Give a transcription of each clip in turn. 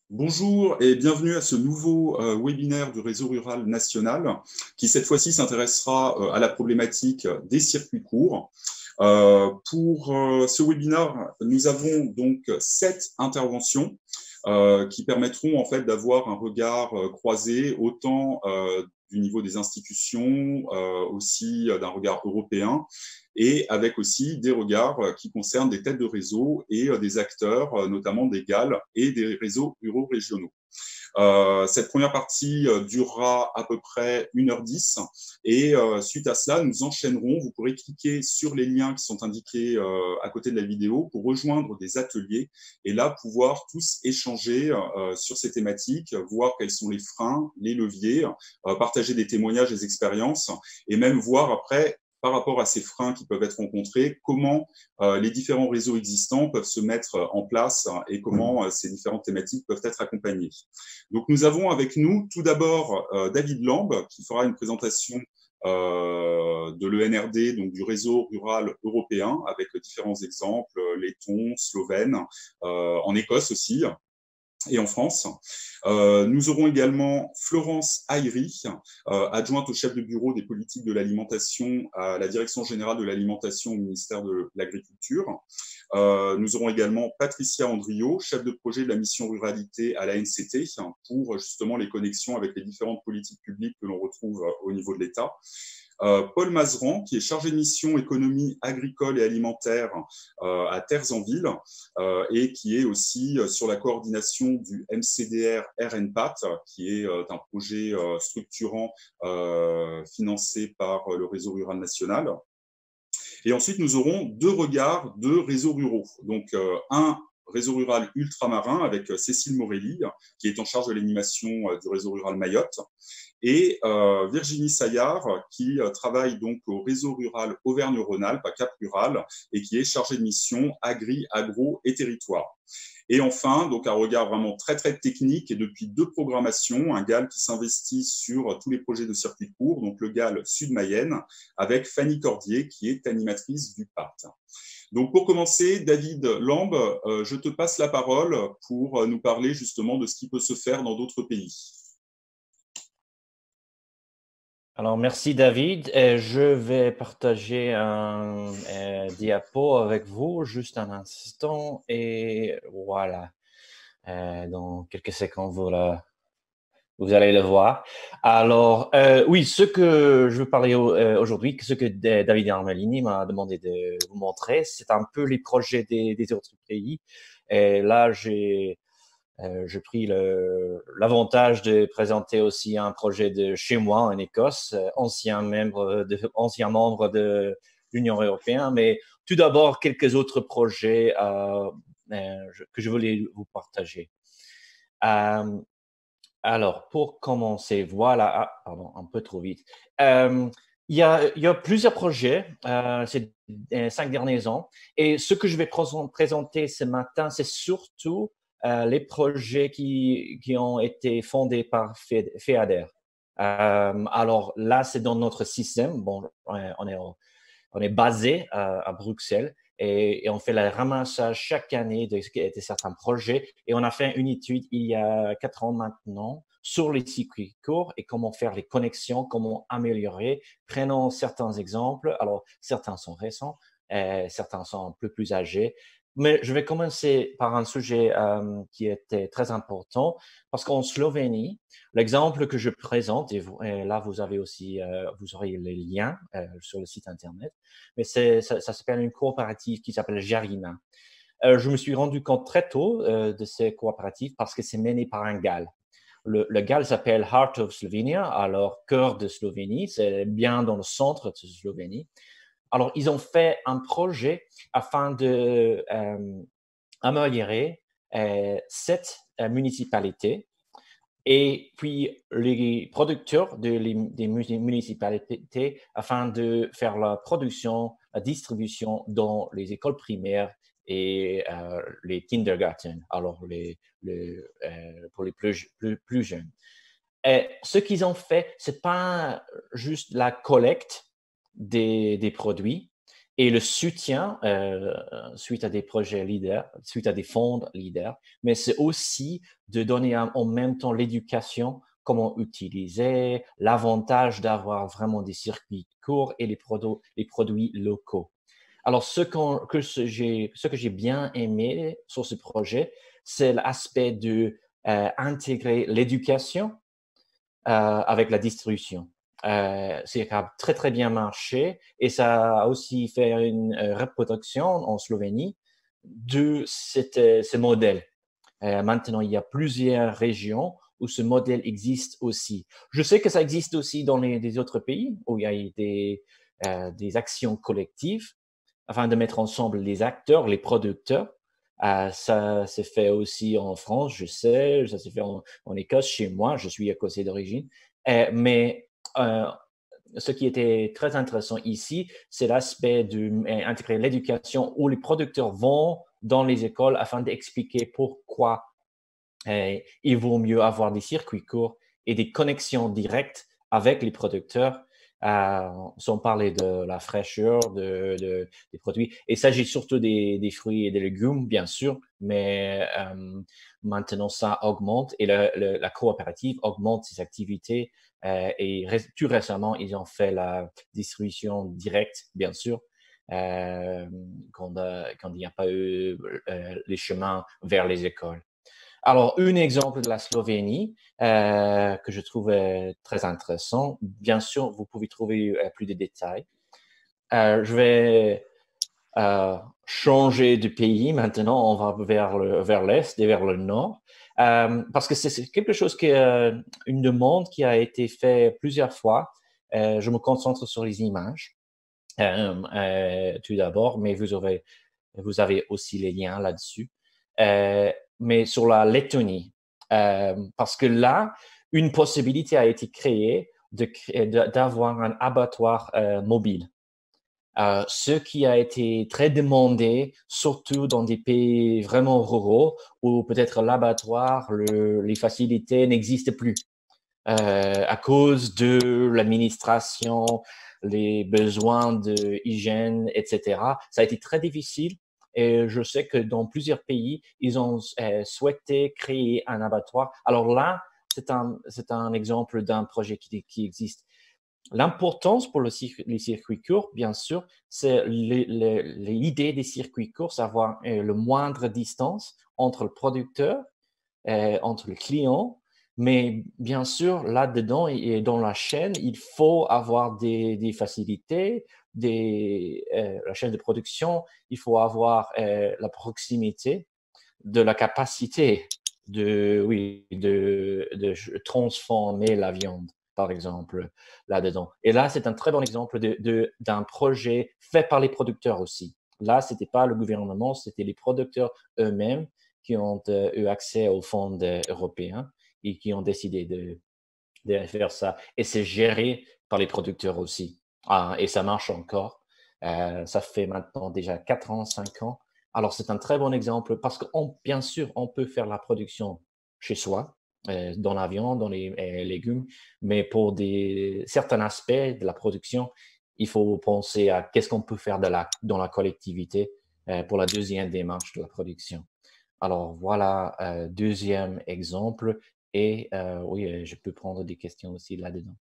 Bonjour et bienvenue à ce nouveau webinaire du Réseau rural national qui cette fois-ci s'intéressera à la problématique des circuits courts. Pour ce webinaire, nous avons donc 7 interventions qui permettront en fait d'avoir un regard croisé autant du niveau des institutions, aussi d'un regard européen, et avec aussi des regards qui concernent des têtes de réseau et des acteurs, notamment des GAL et des réseaux ruraux-régionaux. Cette première partie durera à peu près 1h10 et suite à cela, nous enchaînerons. Vous pourrez cliquer sur les liens qui sont indiqués à côté de la vidéo pour rejoindre des ateliers et là pouvoir tous échanger sur ces thématiques, voir quels sont les freins, les leviers, partager des témoignages, des expériences et même voir après par rapport à ces freins qui peuvent être rencontrés, comment les différents réseaux existants peuvent se mettre en place et comment ces différentes thématiques peuvent être accompagnées. Donc, nous avons avec nous tout d'abord David Lambe qui fera une présentation de l'ENRD, donc du réseau rural européen, avec différents exemples, letton, slovène, en Écosse aussi et en France. Nous aurons également Florence Ayri, adjointe au chef de bureau des politiques de l'alimentation à la Direction générale de l'alimentation au ministère de l'Agriculture. Nous aurons également Patricia Andriot, chef de projet de la mission ruralité à l'ANCT, pour justement les connexions avec les différentes politiques publiques que l'on retrouve au niveau de l'État. Paul Mazeran, qui est chargé de mission économie agricole et alimentaire à Terres-en-Ville et qui est aussi sur la coordination du MCDR RNPAT, qui est un projet structurant financé par le réseau rural national. Et ensuite, nous aurons 2 regards de réseaux ruraux. Donc, un réseau rural ultramarin avec Cécile Morelli, qui est en charge de l'animation du réseau rural Mayotte, et Virginie Saillard, qui travaille donc au réseau rural Auvergne-Rhône-Alpes, à Cap Rural, et qui est chargée de mission agri, agro et territoire. Et enfin, donc un regard vraiment très très technique et depuis 2 programmations, un GAL qui s'investit sur tous les projets de circuit court, donc le GAL Sud-Mayenne, avec Fanny Cordier qui est animatrice du PAT. Donc pour commencer, David Lambe, je te passe la parole pour nous parler justement de ce qui peut se faire dans d'autres pays. Alors, merci David. Je vais partager un diapo avec vous juste un instant et voilà. Dans quelques secondes, vous allez le voir. Alors, oui, ce que je veux parler aujourd'hui, ce que David Armelini m'a demandé de vous montrer, c'est un peu les projets des autres pays. Et là, j'ai pris l'avantage de présenter aussi un projet de chez moi en Écosse, ancien membre de l'Union européenne, mais tout d'abord quelques autres projets que je voulais vous partager. Euh, alors, pour commencer, voilà, pardon, un peu trop vite. Il y a plusieurs projets ces 5 derniers ans. Et ce que je vais présenter ce matin, c'est surtout les projets qui ont été fondés par FEADER. Alors là, c'est dans notre système. Bon, on est basé à Bruxelles et on fait le ramassage chaque année de certains projets. Et on a fait une étude il y a 4 ans maintenant sur les circuits courts et comment faire les connexions, comment améliorer. Prenons certains exemples. Alors, certains sont récents, certains sont un peu plus âgés. Mais je vais commencer par un sujet qui était très important parce qu'en Slovénie, l'exemple que je présente, et là vous avez aussi, vous aurez les liens sur le site internet, mais ça s'appelle une coopérative qui s'appelle Jarina. Je me suis rendu compte très tôt de ces coopératives parce que c'est mené par un GAL. Le GAL s'appelle Heart of Slovenia, alors cœur de Slovénie, c'est bien dans le centre de Slovénie. Alors, ils ont fait un projet afin de améliorer 7 municipalités et puis les producteurs des municipalités afin de faire la production, la distribution dans les écoles primaires et les kindergarten, alors pour les plus jeunes. Et ce qu'ils ont fait, c'est pas juste la collecte des produits, et le soutien suite à des projets leaders, suite à des fonds leaders, mais c'est aussi de donner en même temps l'éducation, comment utiliser, l'avantage d'avoir vraiment des circuits courts et les produits locaux. Alors, ce que j'ai bien aimé sur ce projet, c'est l'aspect de intégrer l'éducation avec la distribution. C'est très, très bien marché et ça a aussi fait une reproduction en Slovénie de ce modèle. Maintenant, il y a plusieurs régions où ce modèle existe aussi. Je sais que ça existe aussi dans les autres pays où il y a des actions collectives afin de mettre ensemble les acteurs, les producteurs. Ça s'est fait aussi en France, je sais, ça s'est fait en Écosse, chez moi, je suis écossais d'origine. Mais ce qui était très intéressant ici, c'est l'aspect d'intégrer l'éducation où les producteurs vont dans les écoles afin d'expliquer pourquoi il vaut mieux avoir des circuits courts et des connexions directes avec les producteurs, sans parler de la fraîcheur des produits. Il s'agit surtout des fruits et des légumes, bien sûr, mais maintenant ça augmente et la coopérative augmente ses activités. Et tout récemment, ils ont fait la distribution directe, bien sûr, quand il n'y a pas eu les chemins vers les écoles. Alors, un exemple de la Slovénie que je trouve très intéressant. Bien sûr, vous pouvez trouver plus de détails. Je vais changer de pays maintenant. On va vers l'est et vers le nord. Parce que c'est quelque chose une demande qui a été faite plusieurs fois. Je me concentre sur les images tout d'abord, mais vous avez aussi les liens là-dessus. Mais sur la Lettonie, parce que là, une possibilité a été créée d'avoir un abattoir mobile. Ce qui a été très demandé, surtout dans des pays vraiment ruraux, où peut-être l'abattoir, les facilités n'existent plus à cause de l'administration, les besoins de hygiène, etc. Ça a été très difficile et je sais que dans plusieurs pays, ils ont souhaité créer un abattoir. Alors là, c'est un exemple d'un projet qui existe. L'importance pour les circuits courts, bien sûr, c'est l'idée des circuits courts, savoir le moindre distance entre le producteur, entre le client, mais bien sûr, là-dedans et dans la chaîne, il faut avoir des facilités, la chaîne de production, il faut avoir la proximité de la capacité de transformer la viande, par exemple, là-dedans. Et là, c'est un très bon exemple d'un projet fait par les producteurs aussi. Là, c'était pas le gouvernement, c'était les producteurs eux-mêmes qui ont eu accès aux fonds européens et qui ont décidé de faire ça. Et c'est géré par les producteurs aussi. Et ça marche encore. Ça fait maintenant déjà 4 ans, 5 ans. Alors, c'est un très bon exemple parce que, bien sûr, on peut faire la production chez soi, dans la viande, dans les légumes, mais pour certains aspects de la production, il faut penser à qu'est-ce qu'on peut faire dans la collectivité pour la deuxième démarche de la production. Alors, voilà, deuxième exemple. Et oui, je peux prendre des questions aussi là-dedans.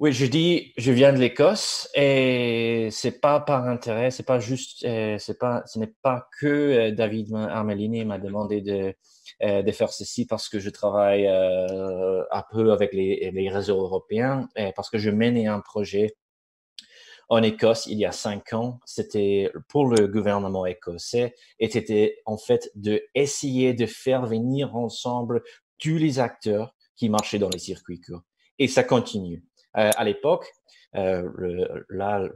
Oui, je viens de l'Écosse et c'est pas par intérêt, c'est pas juste, ce n'est pas que David Armelini m'a demandé de faire ceci parce que je travaille un peu avec les réseaux européens, parce que je menais un projet en Écosse il y a 5 ans. C'était pour le gouvernement écossais et c'était en fait de essayer de faire venir ensemble tous les acteurs qui marchaient dans les circuits courts. Et ça continue. À l'époque, la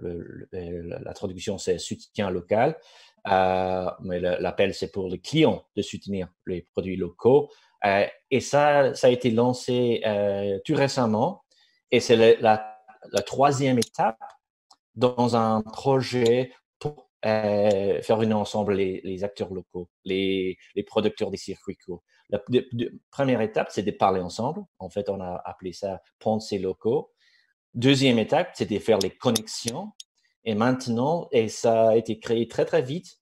traduction c'est soutien local, mais l'appel c'est pour les clients de soutenir les produits locaux. Et ça a été lancé tout récemment et c'est la troisième étape dans un projet pour faire unir ensemble les acteurs locaux, les producteurs des circuits courts. La première étape, c'est de parler ensemble. En fait, on a appelé ça penser locaux. Deuxième étape, c'est de faire les connexions. Et maintenant, et ça a été créé très, très vite,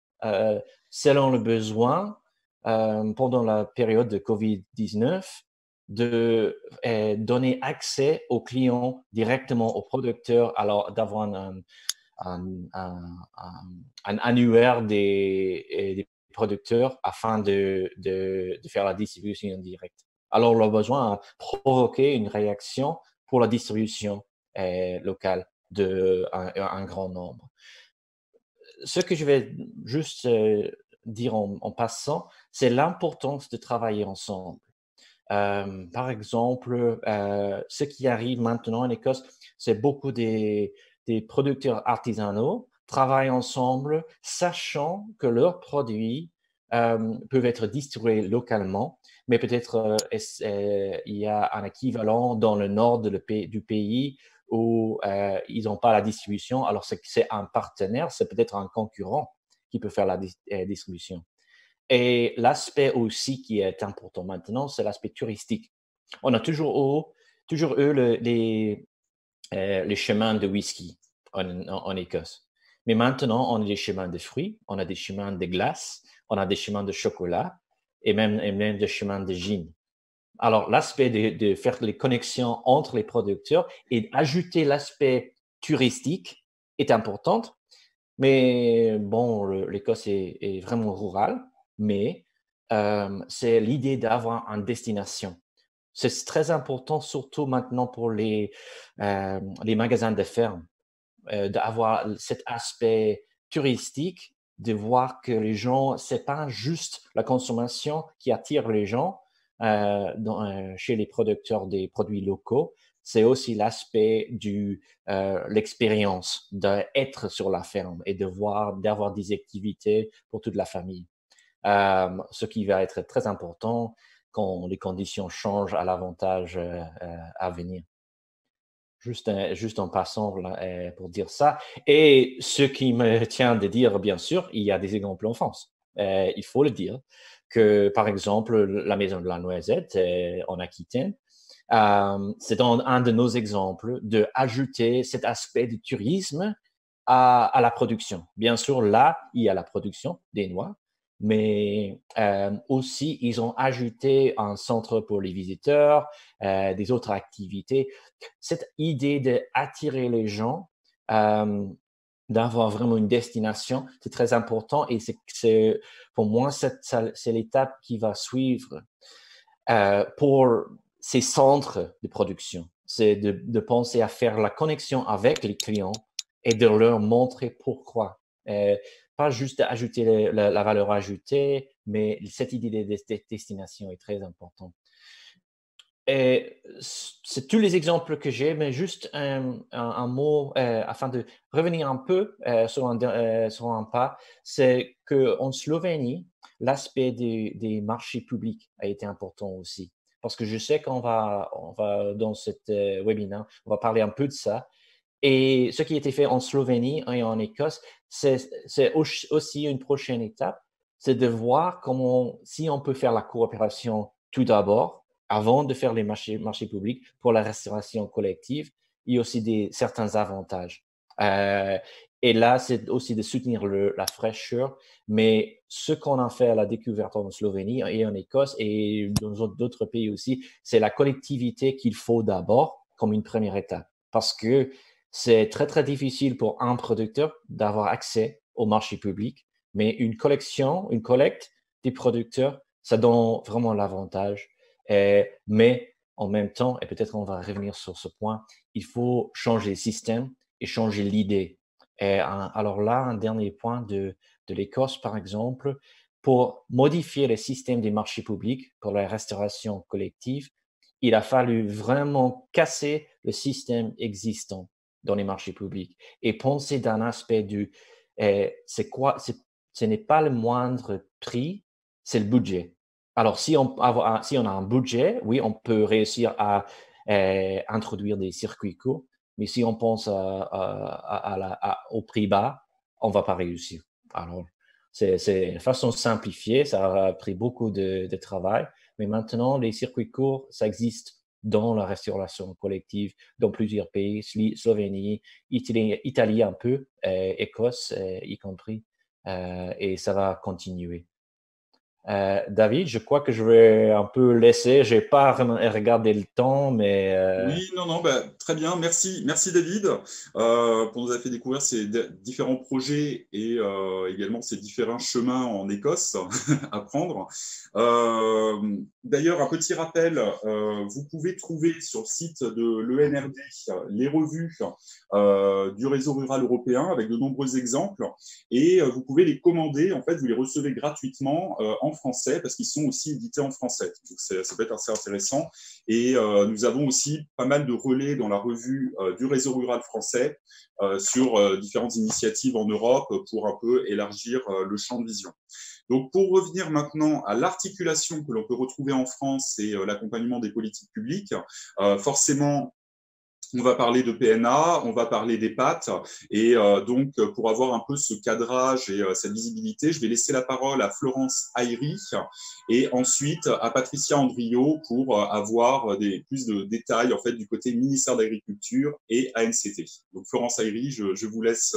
selon le besoin, pendant la période de COVID-19, de donner accès aux clients directement aux producteurs, alors d'avoir un annuaire des producteurs afin de faire la distribution directe. Alors, le besoin a provoqué une réaction pour la distribution locale d'un grand nombre. Ce que je vais juste dire en passant, c'est l'importance de travailler ensemble. Par exemple, ce qui arrive maintenant en Écosse, c'est beaucoup des producteurs artisanaux travaillent ensemble, sachant que leurs produits peuvent être distribués localement, mais peut-être il y a un équivalent dans le nord du pays où ils n'ont pas la distribution. Alors, c'est un partenaire, c'est peut-être un concurrent qui peut faire la distribution. Et l'aspect aussi qui est important maintenant, c'est l'aspect touristique. On a toujours eu les chemins de whisky en Écosse. Mais maintenant, on a des chemins de fruits, on a des chemins de glace, on a des chemins de chocolat et même des chemins de gin. Alors, l'aspect de faire les connexions entre les producteurs et d'ajouter l'aspect touristique est important. Mais bon, l'Écosse est vraiment rurale, mais c'est l'idée d'avoir une destination. C'est très important, surtout maintenant pour les magasins de ferme, d'avoir cet aspect touristique, de voir que les gens, c'est pas juste la consommation qui attire les gens chez les producteurs des produits locaux, c'est aussi l'aspect de l'expérience d'être sur la ferme et d'avoir des activités pour toute la famille. Ce qui va être très important quand les conditions changent à l'avantage à venir. Juste en passant pour dire ça. Et ce qui me tient de dire, bien sûr, il y a des exemples en France. Il faut le dire que, par exemple, la Maison de la Noisette en Aquitaine, c'est un de nos exemples d'ajouter cet aspect du tourisme à la production. Bien sûr, là, il y a la production des noix, mais aussi, ils ont ajouté un centre pour les visiteurs, des autres activités. Cette idée d'attirer les gens, d'avoir vraiment une destination, c'est très important et pour moi, c'est l'étape qui va suivre pour ces centres de production. C'est de penser à faire la connexion avec les clients et de leur montrer pourquoi. Pas juste ajouter la valeur ajoutée, mais cette idée de destination est très importante. Et c'est tous les exemples que j'ai, mais juste un mot afin de revenir un peu sur un pas, c'est qu'en Slovénie, l'aspect des marchés publics a été important aussi. Parce que je sais qu'on va dans cette webinaire, on va parler un peu de ça. Et ce qui a été fait en Slovénie et en Écosse, c'est aussi une prochaine étape, c'est de voir si on peut faire la coopération tout d'abord, avant de faire les marchés publics pour la restauration collective, il y a aussi certains avantages. Et là, c'est aussi de soutenir la fraîcheur, mais ce qu'on a fait à la découverte en Slovénie et en Écosse et dans d'autres pays aussi, c'est la collectivité qu'il faut d'abord comme une première étape. Parce que c'est très, très difficile pour un producteur d'avoir accès au marché public, mais une collecte des producteurs, ça donne vraiment l'avantage. Mais en même temps, et peut-être on va revenir sur ce point, il faut changer le système et changer l'idée. Alors là, un dernier point de l'Écosse, par exemple, pour modifier le système des marchés publics pour la restauration collective, il a fallu vraiment casser le système existant dans les marchés publics et penser d'un aspect ce n'est pas le moindre prix, c'est le budget. Alors, si on a un budget, oui, on peut réussir à introduire des circuits courts, mais si on pense au prix bas, on ne va pas réussir. Alors, c'est une façon simplifiée, ça a pris beaucoup de travail, mais maintenant, les circuits courts, ça existe dans la restauration collective dans plusieurs pays, Slovénie, Italie un peu, Écosse y compris, et ça va continuer. David, je crois que je vais un peu laisser, j'ai pas regardé le temps, mais Oui, non, non, bah, très bien. Merci, merci David pour nous avoir fait découvrir ces différents projets et également ces différents chemins en Écosse à prendre. D'ailleurs, un petit rappel, vous pouvez trouver sur le site de l'ENRD les revues du réseau rural européen avec de nombreux exemples et vous pouvez les commander. En fait, vous les recevez gratuitement en français parce qu'ils sont aussi édités en français. Donc, ça peut être assez intéressant. Et nous avons aussi pas mal de relais dans la revue du réseau rural français sur différentes initiatives en Europe pour un peu élargir le champ de vision. Donc, pour revenir maintenant à l'articulation que l'on peut retrouver en France et l'accompagnement des politiques publiques, forcément, on va parler de PNA, on va parler des PAT, et donc pour avoir un peu ce cadrage et cette visibilité, je vais laisser la parole à Florence Ayri et ensuite à Patricia Andriot pour avoir plus de détails en fait du côté ministère de l'Agriculture et ANCT. Donc Florence Ayri, je vous laisse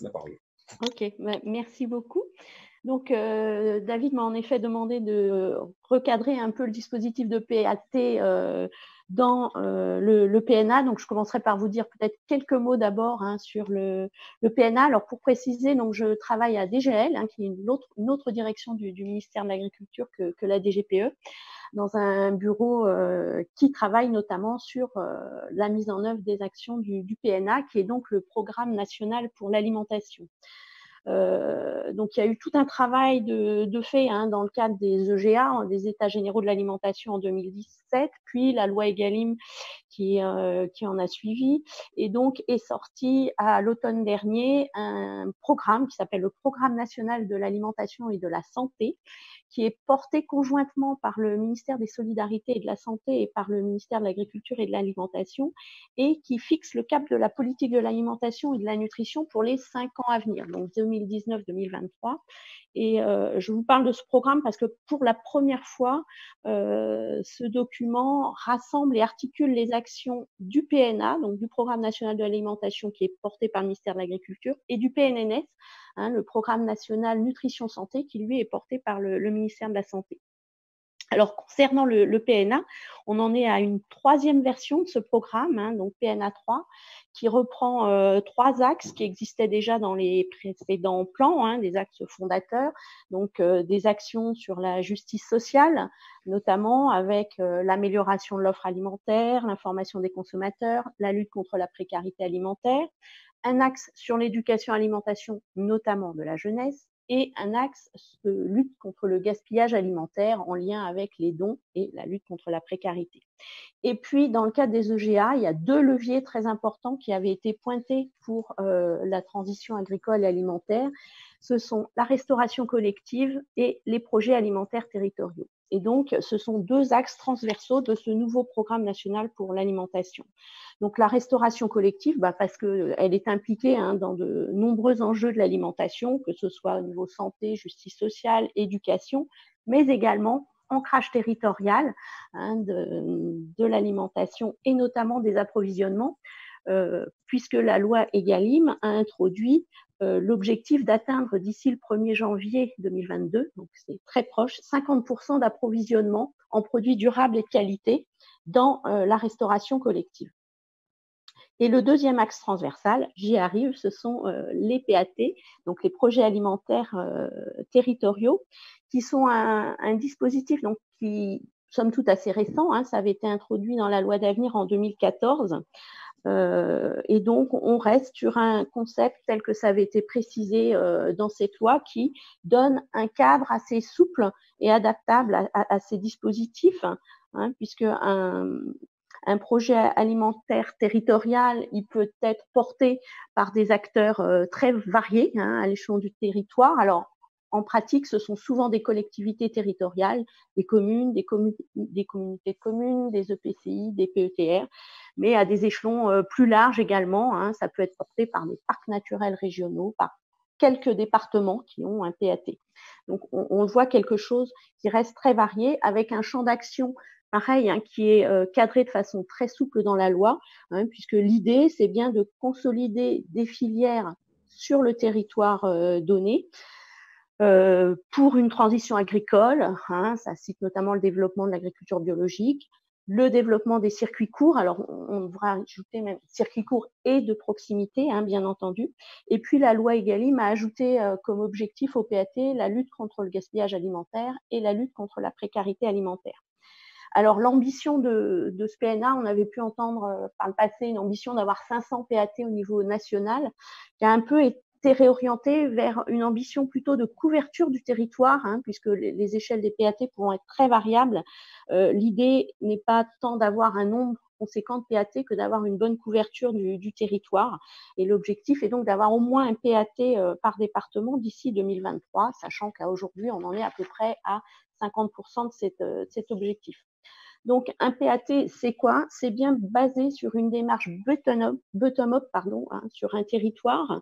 la parole. Ok, merci beaucoup. Donc, David m'a en effet demandé de recadrer un peu le dispositif de PAT dans le PNA. Donc, je commencerai par vous dire peut-être quelques mots d'abord sur le PNA. Alors, pour préciser, donc, je travaille à DGL, qui est une autre direction du ministère de l'Agriculture que la DGPE, dans un bureau qui travaille notamment sur la mise en œuvre des actions du PNA, qui est donc le Programme national pour l'alimentation. Donc, il y a eu tout un travail de fait dans le cadre des EGA, des États généraux de l'alimentation en 2017, puis la loi Egalim qui en a suivi. Et donc, est sorti à l'automne dernier un programme qui s'appelle le Programme national de l'alimentation et de la santé, qui est porté conjointement par le ministère des Solidarités et de la Santé et par le ministère de l'Agriculture et de l'Alimentation, et qui fixe le cap de la politique de l'alimentation et de la nutrition pour les 5 ans à venir, donc 2019-2023. Et je vous parle de ce programme parce que pour la première fois, ce document rassemble et articule les actions du PNA, donc du Programme national de l'alimentation qui est porté par le ministère de l'Agriculture, et du PNNS, le Programme national nutrition santé, qui lui est porté par le ministère de la Santé. Alors, concernant le PNA, on en est à une 3e version de ce programme, donc PNA 3, qui reprend 3 axes qui existaient déjà dans les précédents plans, des axes fondateurs, donc des actions sur la justice sociale, notamment avec l'amélioration de l'offre alimentaire, l'information des consommateurs, la lutte contre la précarité alimentaire, un axe sur l'éducation-alimentation, notamment de la jeunesse, et un axe de lutte contre le gaspillage alimentaire en lien avec les dons et la lutte contre la précarité. Et puis, dans le cadre des EGA, il y a 2 leviers très importants qui avaient été pointés pour la transition agricole et alimentaire. Ce sont la restauration collective et les projets alimentaires territoriaux. Et donc, ce sont 2 axes transversaux de ce nouveau programme national pour l'alimentation. Donc, la restauration collective, parce qu'elle est impliquée dans de nombreux enjeux de l'alimentation, que ce soit au niveau santé, justice sociale, éducation, mais également ancrage territorial de l'alimentation et notamment des approvisionnements, puisque la loi Egalim a introduit l'objectif d'atteindre d'ici le 1er janvier 2022, donc c'est très proche, 50% d'approvisionnement en produits durables et de qualité dans la restauration collective. Et le 2e axe transversal, j'y arrive, ce sont les PAT, donc les projets alimentaires territoriaux, qui sont un dispositif donc, qui, somme toute, assez récent. Ça avait été introduit dans la loi d'avenir en 2014. Et donc, on reste sur un concept tel que ça avait été précisé dans cette loi qui donne un cadre assez souple et adaptable à ces dispositifs, puisque un projet alimentaire territorial, il peut être porté par des acteurs très variés à l'échelon du territoire. Alors, en pratique, ce sont souvent des collectivités territoriales, des communes, des communautés de communes, des EPCI, des PETR, mais à des échelons plus larges également. Ça peut être porté par des parcs naturels régionaux, par quelques départements qui ont un PAT. Donc, on voit quelque chose qui reste très varié, avec un champ d'action pareil, hein, qui est cadré de façon très souple dans la loi, hein, puisque l'idée, c'est bien de consolider des filières sur le territoire donné pour une transition agricole. Hein, ça cite notamment le développement de l'agriculture biologique, le développement des circuits courts, alors on devra ajouter même circuits courts et de proximité, hein, bien entendu. Et puis la loi Egalim a ajouté comme objectif au PAT la lutte contre le gaspillage alimentaire et la lutte contre la précarité alimentaire. Alors l'ambition de ce PNA, on avait pu entendre par le passé une ambition d'avoir 500 PAT au niveau national, qui a un peu été réorientée vers une ambition plutôt de couverture du territoire, hein, puisque les échelles des PAT pourront être très variables. L'idée n'est pas tant d'avoir un nombre conséquent de PAT que d'avoir une bonne couverture du territoire. Et l'objectif est donc d'avoir au moins un PAT par département d'ici 2023, sachant qu'à aujourd'hui, on en est à peu près à 50% de cet objectif. Donc, un PAT, c'est quoi? C'est bien basé sur une démarche bottom-up, hein, sur un territoire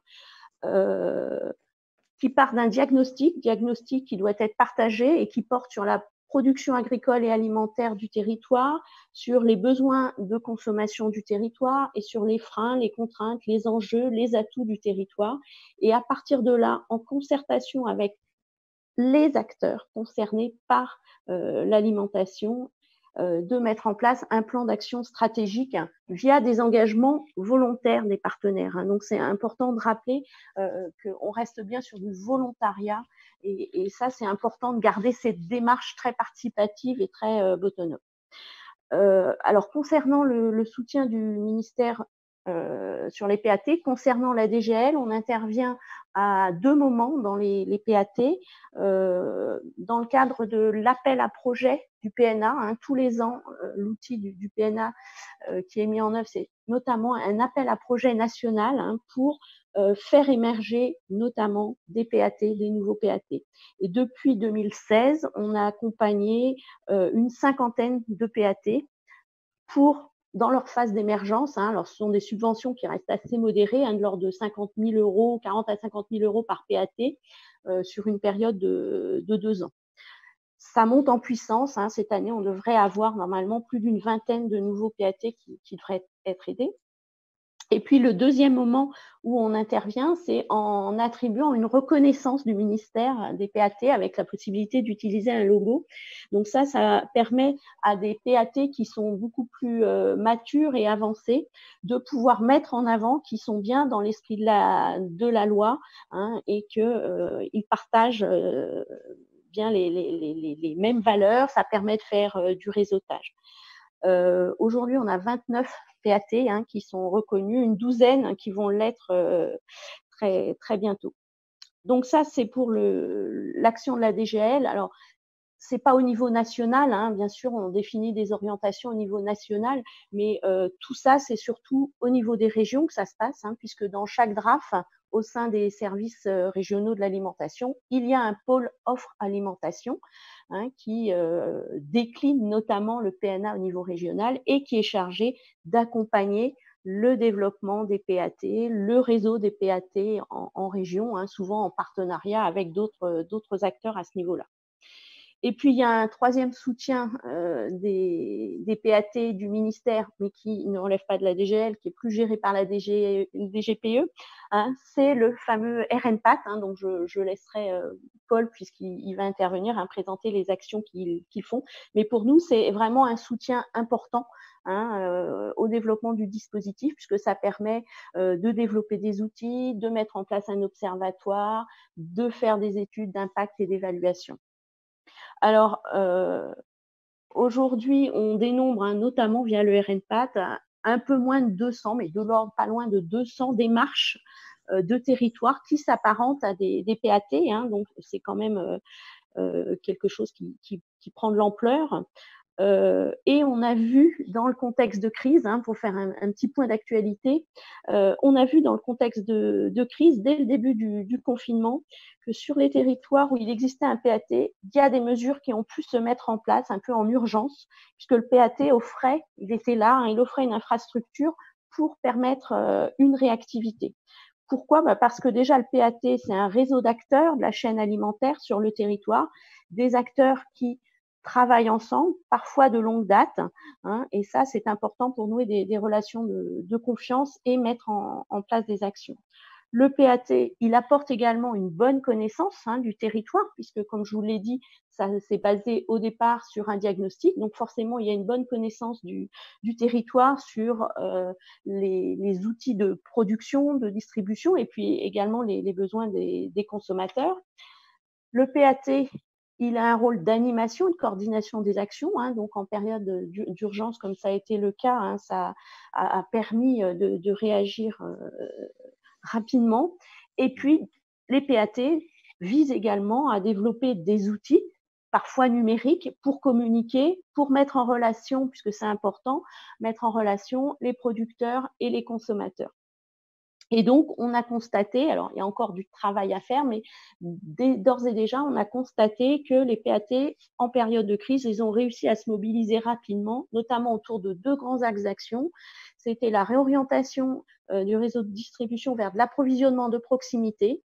qui part d'un diagnostic qui doit être partagé et qui porte sur la production agricole et alimentaire du territoire, sur les besoins de consommation du territoire et sur les freins, les contraintes, les enjeux, les atouts du territoire. Et à partir de là, en concertation avec les acteurs concernés par l'alimentation, de mettre en place un plan d'action stratégique via des engagements volontaires des partenaires. Hein. Donc, c'est important de rappeler qu'on reste bien sur du volontariat et ça, c'est important de garder cette démarche très participative et très bottom-up. Alors, concernant le soutien du ministère sur les PAT, concernant la DGL, on intervient à 2 moments dans les PAT. Dans le cadre de l'appel à projet du PNA, hein, tous les ans, l'outil du PNA qui est mis en œuvre, c'est notamment un appel à projet national, hein, pour faire émerger notamment des PAT, des nouveaux PAT. Et depuis 2016, on a accompagné une 50aine de PAT dans leur phase d'émergence. Hein. Alors, ce sont des subventions qui restent assez modérées, hein, de l'ordre de 50 000 euros, 40 à 50 000 euros par PAT sur une période de 2 ans. Ça monte en puissance. Hein. Cette année, on devrait avoir normalement plus d'une vingtaine de nouveaux PAT qui devraient être aidés. Et puis, le deuxième moment où on intervient, c'est en attribuant une reconnaissance du ministère des PAT avec la possibilité d'utiliser un logo. Donc ça permet à des PAT qui sont beaucoup plus matures et avancés de pouvoir mettre en avant qu'ils sont bien dans l'esprit de la loi, hein, et qu'ils partagent bien les mêmes valeurs. Ça permet de faire du réseautage. Aujourd'hui, on a 29 PAT, hein, qui sont reconnus, une douzaine, hein, qui vont l'être très, très bientôt. Donc ça, c'est pour l'action de la DGL. Alors, c'est pas au niveau national, hein, bien sûr, on définit des orientations au niveau national, mais tout ça, c'est surtout au niveau des régions que ça se passe, hein, puisque dans chaque DRAF, au sein des services régionaux de l'alimentation, il y a un pôle offre alimentation, hein, qui décline notamment le PNA au niveau régional et qui est chargé d'accompagner le développement des PAT, le réseau des PAT en région, hein, souvent en partenariat avec d'autres acteurs à ce niveau-là. Et puis, il y a un troisième soutien des PAT du ministère, mais qui ne relève pas de la DGL, qui est plus géré par la DGPE. Hein, c'est le fameux RNPAT, hein, donc je laisserai Paul, puisqu'il va intervenir, hein, présenter les actions qu'ils font. Mais pour nous, c'est vraiment un soutien important, hein, au développement du dispositif, puisque ça permet de développer des outils, de mettre en place un observatoire, de faire des études d'impact et d'évaluation. Alors, aujourd'hui, on dénombre, hein, notamment via le RNPAT, un peu moins de 200, mais de l'ordre pas loin de 200 démarches de territoire qui s'apparentent à des PAT, hein, donc c'est quand même quelque chose qui prend de l'ampleur. Et on a vu dans le contexte de crise, hein, pour faire un petit point d'actualité, on a vu dans le contexte de crise, dès le début du confinement, que sur les territoires où il existait un PAT, il y a des mesures qui ont pu se mettre en place un peu en urgence, puisque le PAT offrait, il était là, hein, il offrait une infrastructure pour permettre une réactivité. Pourquoi ? Parce que déjà, le PAT, c'est un réseau d'acteurs de la chaîne alimentaire sur le territoire, des acteurs qui travaillent ensemble, parfois de longue date, hein, et ça, c'est important pour nouer des relations de confiance et mettre en place des actions. Le PAT, il apporte également une bonne connaissance du territoire, puisque, comme je vous l'ai dit, ça s'est basé au départ sur un diagnostic. Donc, forcément, il y a une bonne connaissance du territoire sur les outils de production, de distribution, et puis également les besoins des consommateurs. Le PAT, il a un rôle d'animation, de coordination des actions. Donc, en période d'urgence, comme ça a été le cas, ça a permis de réagir rapidement. Et puis, les PAT visent également à développer des outils, parfois numériques, pour communiquer, pour mettre en relation, puisque c'est important, mettre en relation les producteurs et les consommateurs. Et donc, on a constaté, alors il y a encore du travail à faire, mais d'ores et déjà, on a constaté que les PAT, en période de crise, ils ont réussi à se mobiliser rapidement, notamment autour de 2 grands axes d'action. C'était la réorientation du réseau de distribution vers de l'approvisionnement de proximité,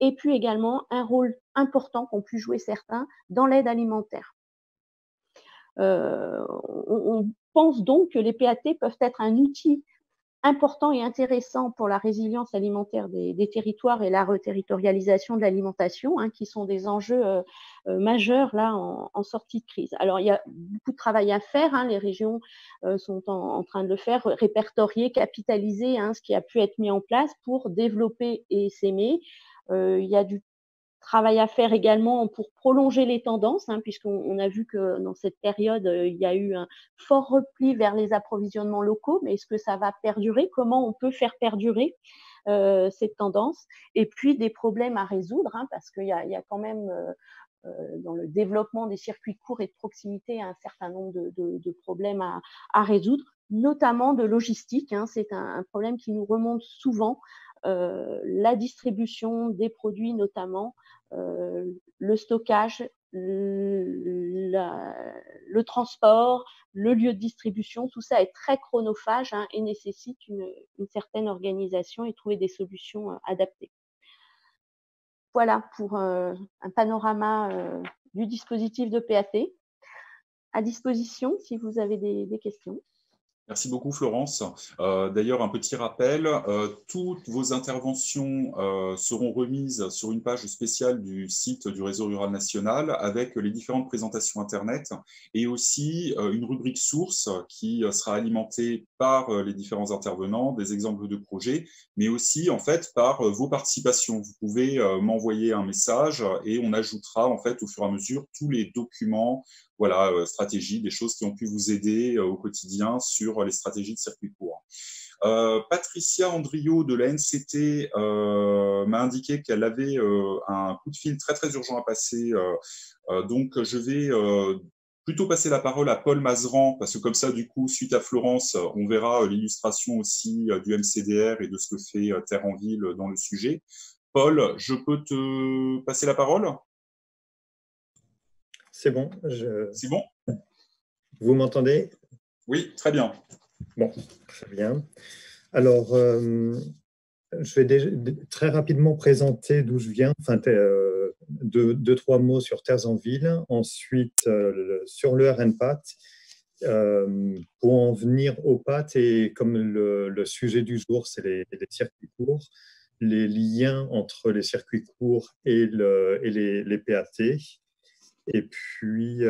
et puis également un rôle important qu'ont pu jouer certains dans l'aide alimentaire. On pense donc que les PAT peuvent être un outil important et intéressant pour la résilience alimentaire des territoires et la reterritorialisation de l'alimentation, qui sont des enjeux majeurs là en sortie de crise. Alors, il y a beaucoup de travail à faire, les régions sont en train de le faire, répertorier, capitaliser ce qui a pu être mis en place pour développer et s'aimer. Il y a du travail à faire également pour prolonger les tendances, puisqu'on a vu que dans cette période, il y a eu un fort repli vers les approvisionnements locaux, mais est-ce que ça va perdurer? Comment on peut faire perdurer cette tendance? Et puis des problèmes à résoudre, parce qu'il y a quand même dans le développement des circuits courts et de proximité un certain nombre de problèmes à résoudre, notamment de logistique. C'est un problème qui nous remonte souvent. La distribution des produits notamment, le stockage, le transport, le lieu de distribution, tout ça est très chronophage et nécessite une certaine organisation et trouver des solutions adaptées. Voilà pour un panorama du dispositif de PAT. À disposition si vous avez des questions. Merci beaucoup, Florence. D'ailleurs, un petit rappel, toutes vos interventions seront remises sur une page spéciale du site du Réseau rural national avec les différentes présentations Internet et aussi une rubrique source qui sera alimentée par les différents intervenants, des exemples de projets, mais aussi en fait par vos participations. Vous pouvez m'envoyer un message et on ajoutera en fait au fur et à mesure tous les documents, voilà, stratégies, des choses qui ont pu vous aider au quotidien sur les stratégies de circuit court. Patricia Andriot de la NCT m'a indiqué qu'elle avait un coup de fil très très urgent à passer. Donc je vais plutôt passer la parole à Paul Mazeran, parce que comme ça, du coup, suite à Florence, on verra l'illustration aussi du MCDR et de ce que fait Terre en Ville dans le sujet. Paul, je peux te passer la parole ? C'est bon. C'est bon ? Vous m'entendez ? Oui, très bien. Bon, très bien. Alors, je vais très rapidement présenter d'où je viens, enfin, deux, trois mots sur Terres en Ville, ensuite sur le RNPAT, pour en venir au PAT, et comme le sujet du jour, c'est les circuits courts, les liens entre les circuits courts et les PAT. Et puis,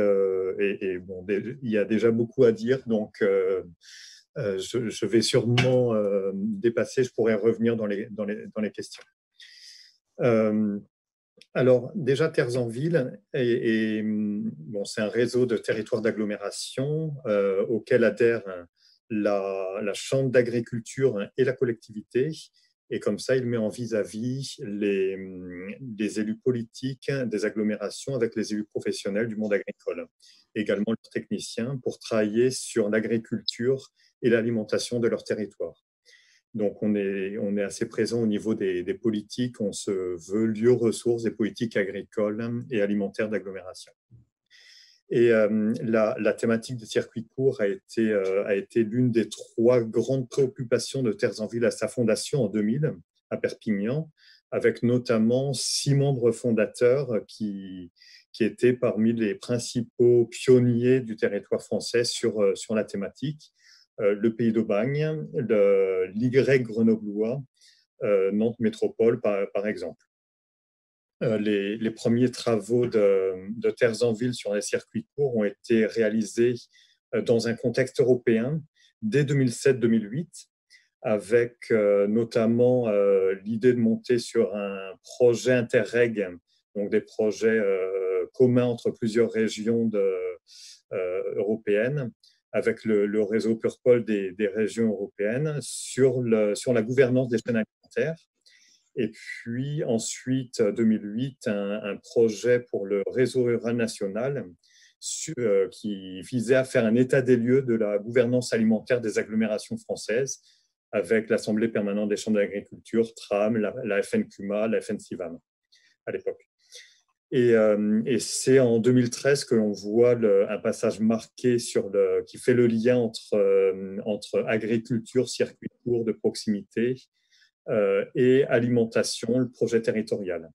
bon, il y a déjà beaucoup à dire, donc je vais sûrement dépasser, je pourrais revenir dans les questions. Alors, déjà, Terres en Ville, bon, c'est un réseau de territoires d'agglomération auquel adhèrent la Chambre d'agriculture et la collectivité. Et comme ça, il met en vis-à-vis les élus politiques des agglomérations avec les élus professionnels du monde agricole, également leurs techniciens, pour travailler sur l'agriculture et l'alimentation de leur territoire. Donc, on est assez présent au niveau des politiques. On se veut lieu ressources des politiques agricoles et alimentaires d'agglomération. Et la thématique des circuits courts a été l'une des 3 grandes préoccupations de Terres en Ville à sa fondation en 2000 à Perpignan, avec notamment 6 membres fondateurs qui qui était parmi les principaux pionniers du territoire français sur la thématique. Le Pays d'Aubagne, l'Y grenoblois, Nantes Métropole, par exemple. Les premiers travaux de Terres en Ville sur les circuits courts ont été réalisés dans un contexte européen dès 2007-2008, avec notamment l'idée de monter sur un projet interreg, donc des projets communs entre plusieurs régions européennes, avec le réseau Purpol des régions européennes, sur la gouvernance des chaînes alimentaires. Et puis ensuite, 2008, un projet pour le réseau rural national qui visait à faire un état des lieux de la gouvernance alimentaire des agglomérations françaises, avec l'Assemblée permanente des chambres d'agriculture, TRAM, la FNCUMA, la FNCIVAM à l'époque. Et c'est en 2013 que l'on voit un passage marqué qui fait le lien entre agriculture, circuit court de proximité et alimentation, le projet territorial.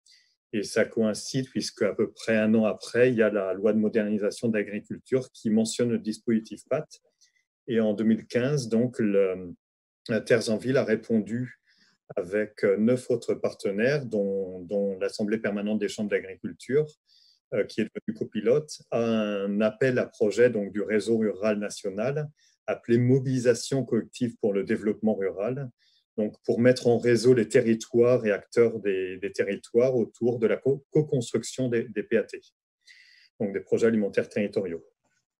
Et ça coïncide puisque à peu près un an après, il y a la loi de modernisation de l'agriculture qui mentionne le dispositif PAT. Et en 2015, donc, Terres en Ville a répondu avec 9 autres partenaires, dont l'Assemblée permanente des chambres d'agriculture, qui est devenue copilote, à un appel à projet donc, du réseau rural national appelé Mobilisation collective pour le développement rural, donc pour mettre en réseau les territoires et acteurs des territoires autour de la co-construction des PAT, donc des projets alimentaires territoriaux.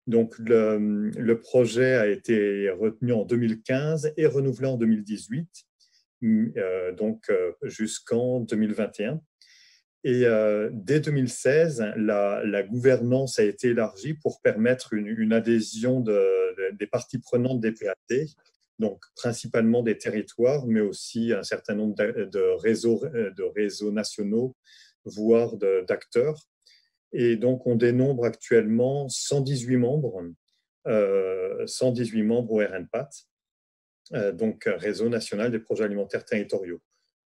Donc, le projet a été retenu en 2015 et renouvelé en 2018, jusqu'en 2021. Et dès 2016, la gouvernance a été élargie pour permettre une adhésion des parties prenantes des PAT, donc principalement des territoires, mais aussi un certain nombre de réseaux nationaux, voire d'acteurs. Et donc, on dénombre actuellement 118 membres, 118 membres au RNPAT, donc Réseau national des projets alimentaires territoriaux.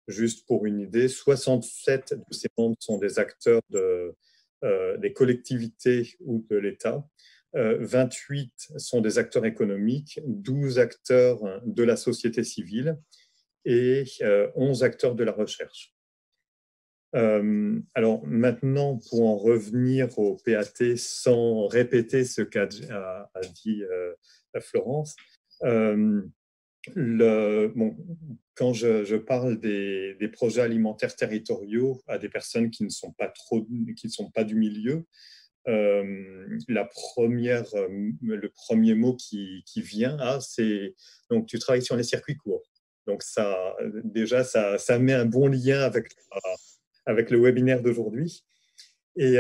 Juste pour une idée, 67 de ces membres sont des acteurs des collectivités ou de l'État, 28 sont des acteurs économiques, 12 acteurs de la société civile et 11 acteurs de la recherche. Alors maintenant, pour en revenir au PAT sans répéter ce qu'a dit Florence, quand je parle des projets alimentaires territoriaux à des personnes qui ne sont pas du milieu, le premier mot qui vient, c'est donc tu travailles sur les circuits courts. Donc ça, déjà, ça met un bon lien avec le webinaire d'aujourd'hui. Et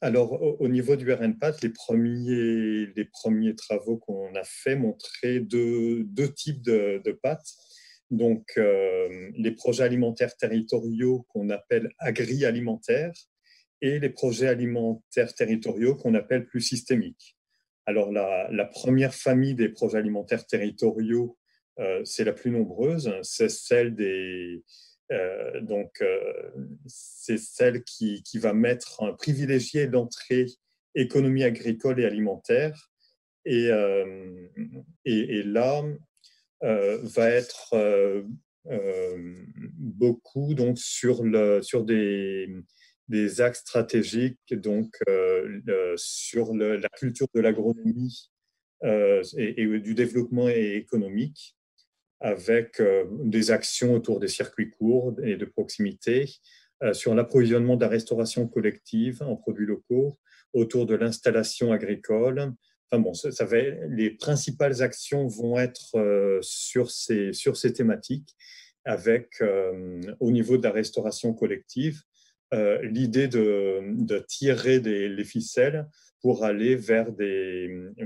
alors, au niveau du RNPAT, les premiers travaux qu'on a fait montraient deux types de PAT. Donc, les projets alimentaires territoriaux qu'on appelle agri-alimentaires et les projets alimentaires territoriaux qu'on appelle plus systémiques. Alors, la première famille des projets alimentaires territoriaux, c'est la plus nombreuse, c'est celle c'est celle qui va privilégier l'entrée économie agricole et alimentaire. Et là, va être beaucoup donc, sur des axes stratégiques, donc sur la culture de l'agronomie et du développement économique, avec des actions autour des circuits courts et de proximité, sur l'approvisionnement de la restauration collective en produits locaux, autour de l'installation agricole. Enfin bon, les principales actions vont être sur ces thématiques, avec, au niveau de la restauration collective, l'idée de tirer les ficelles pour aller vers de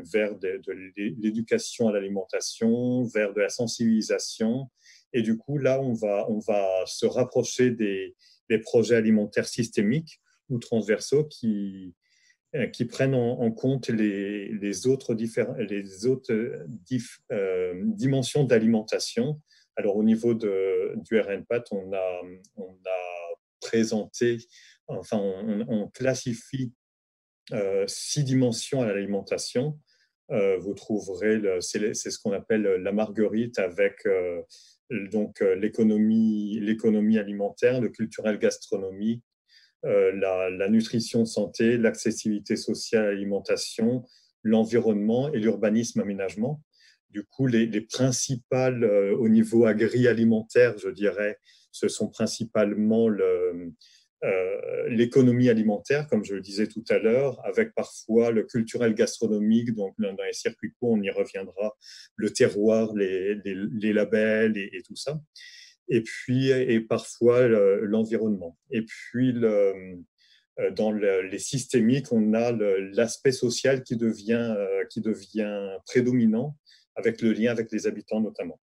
l'éducation à l'alimentation, vers de la sensibilisation. Et du coup, là, on va se rapprocher des projets alimentaires systémiques ou transversaux qui prennent en compte les autres dimensions d'alimentation. Alors, au niveau du RNPAT, on a présenté enfin, on classifie 6 dimensions à l'alimentation. Vous trouverez, c'est ce qu'on appelle la marguerite avec donc l'économie alimentaire, le culturel gastronomique, la nutrition santé, l'accessibilité sociale à l'alimentation, l'environnement et l'urbanisme aménagement. Du coup, les principales au niveau agri-alimentaire, je dirais, ce sont principalement l'économie alimentaire, comme je le disais tout à l'heure, avec parfois le culturel gastronomique, donc dans les circuits courts, on y reviendra, le terroir, les labels et tout ça. Et puis, et parfois l'environnement. Et puis, dans les systémiques, on a l'aspect social qui devient prédominant avec le lien avec les habitants notamment.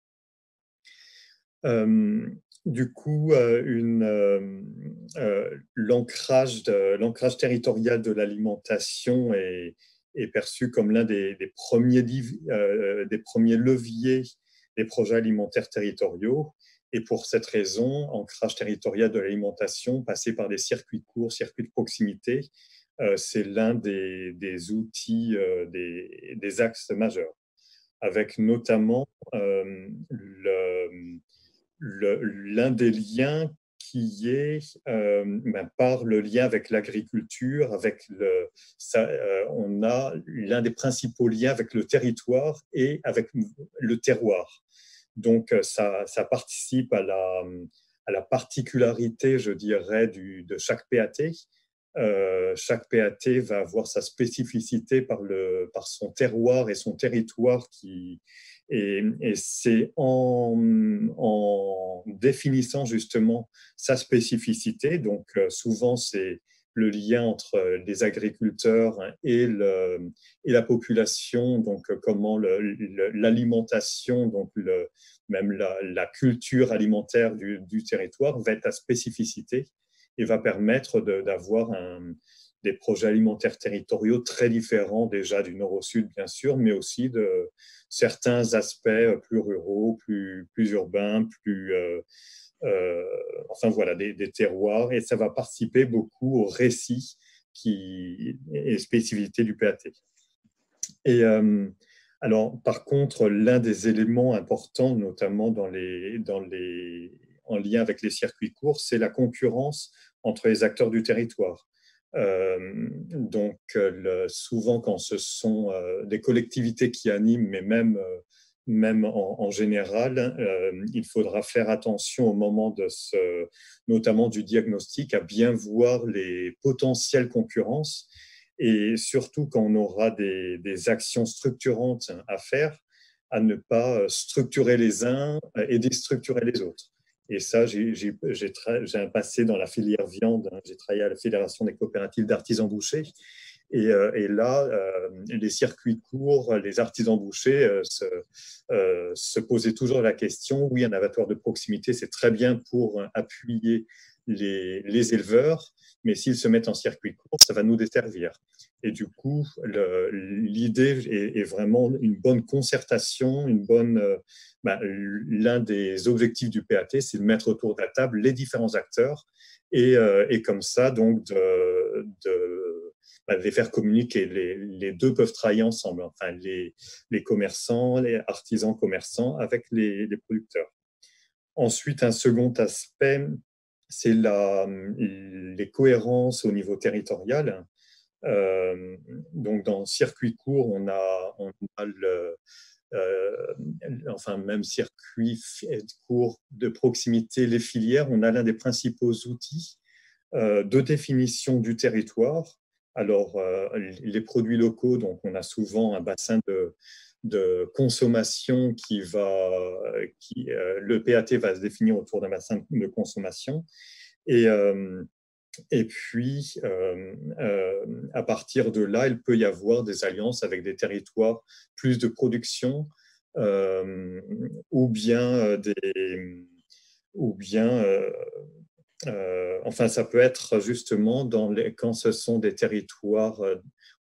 Du coup, l'ancrage territorial de l'alimentation est perçu comme l'un des premiers leviers des projets alimentaires territoriaux. Et pour cette raison, ancrage territorial de l'alimentation, passer par des circuits courts, circuits de proximité, c'est l'un des outils, des axes majeurs, avec notamment l'un des liens qui est par le lien avec l'agriculture, on a l'un des principaux liens avec le territoire et avec le terroir. Donc, ça participe à la particularité, je dirais, de chaque PAT. Chaque PAT va avoir sa spécificité par son terroir et son territoire et c'est en définissant justement sa spécificité, donc souvent c'est le lien entre les agriculteurs et la population, donc comment l'alimentation, donc même la culture alimentaire du territoire va être la spécificité et va permettre d'avoir des projets alimentaires territoriaux très différents déjà du nord au sud, bien sûr, mais aussi de certains aspects plus ruraux, plus urbains, enfin voilà, des terroirs, et ça va participer beaucoup au récit et spécificité du PAT. Et alors, par contre, l'un des éléments importants, notamment en lien avec les circuits courts, c'est la concurrence entre les acteurs du territoire. Donc, souvent, quand ce sont des collectivités qui animent, mais même en général, il faudra faire attention au moment notamment du diagnostic, à bien voir les potentielles concurrences et surtout quand on aura des actions structurantes à faire, à ne pas structurer les uns et déstructurer les autres. Et ça, j'ai un passé dans la filière viande. J'ai travaillé à la Fédération des coopératives d'artisans bouchers. Et là, les circuits courts, les artisans bouchers se posaient toujours la question, oui, un abattoir de proximité, c'est très bien pour appuyer les éleveurs, mais s'ils se mettent en circuit court, ça va nous desservir. Et du coup, l'idée est vraiment une bonne concertation, l'un des objectifs du PAT, c'est de mettre autour de la table les différents acteurs et comme ça, donc, de les faire communiquer. Les deux peuvent travailler ensemble, enfin, les commerçants, les artisans commerçants avec les producteurs. Ensuite, un second aspect, c'est les cohérences au niveau territorial. Donc, dans le circuit court, on a enfin, même circuit court de proximité, les filières, on a l'un des principaux outils de définition du territoire. Alors, les produits locaux, donc on a souvent un bassin de consommation le PAT va se définir autour d'un bassin de consommation. Et puis, à partir de là, il peut y avoir des alliances avec des territoires plus de production ou bien enfin, ça peut être justement quand ce sont des territoires.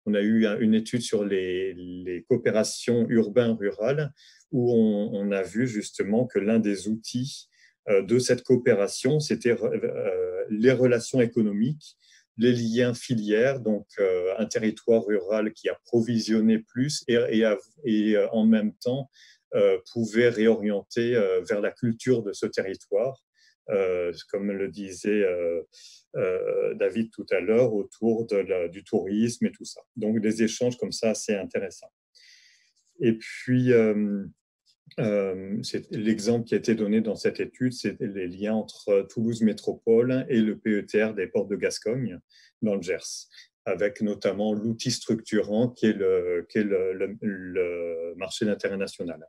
On a eu une étude sur les coopérations urbain-rurales où on a vu justement que l'un des outils de cette coopération, c'était les relations économiques les liens filières, donc un territoire rural qui approvisionnait plus et en même temps pouvait réorienter vers la culture de ce territoire, comme le disait David tout à l'heure, autour du tourisme et tout ça. Donc des échanges comme ça assez intéressants. Et puis, l'exemple qui a été donné dans cette étude, c'est les liens entre Toulouse Métropole et le PETR des Portes de Gascogne dans le Gers, avec notamment l'outil structurant qui est le marché d'intérêt national.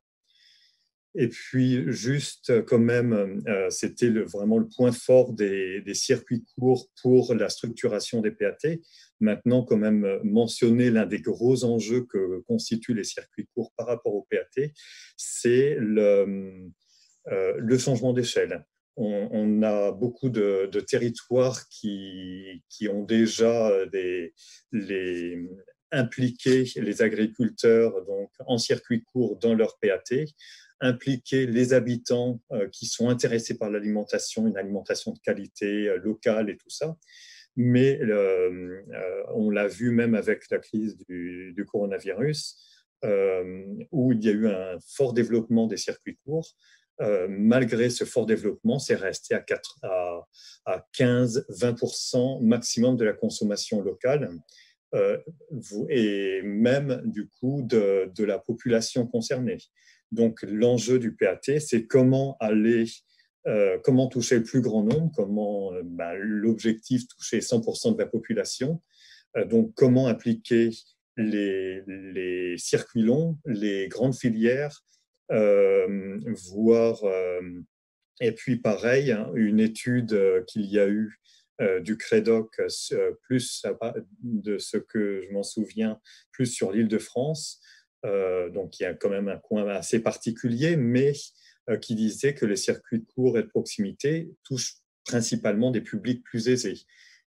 Et puis, juste quand même, c'était vraiment le point fort des circuits courts pour la structuration des PAT. Maintenant, quand même, mentionner l'un des gros enjeux que constituent les circuits courts par rapport au PAT, c'est le changement d'échelle. On a beaucoup de territoires qui ont déjà impliqué les agriculteurs donc, en circuit court dans leur PAT, impliquer les habitants qui sont intéressés par l'alimentation, une alimentation de qualité locale et tout ça. Mais on l'a vu même avec la crise du coronavirus, où il y a eu un fort développement des circuits courts. Malgré ce fort développement, c'est resté à 15-20% maximum de la consommation locale. Et même du coup de la population concernée. Donc l'enjeu du PAT, c'est comment toucher le plus grand nombre, comment l'objectif toucher 100% de la population, donc comment impliquer les circuits longs, les grandes filières, et puis pareil, hein, une étude qu'il y a eu du CREDOC, plus de ce que je m'en souviens, plus sur l'Île-de-France, donc il y a quand même un coin assez particulier, mais qui disait que les circuits courts et de proximité touchent principalement des publics plus aisés.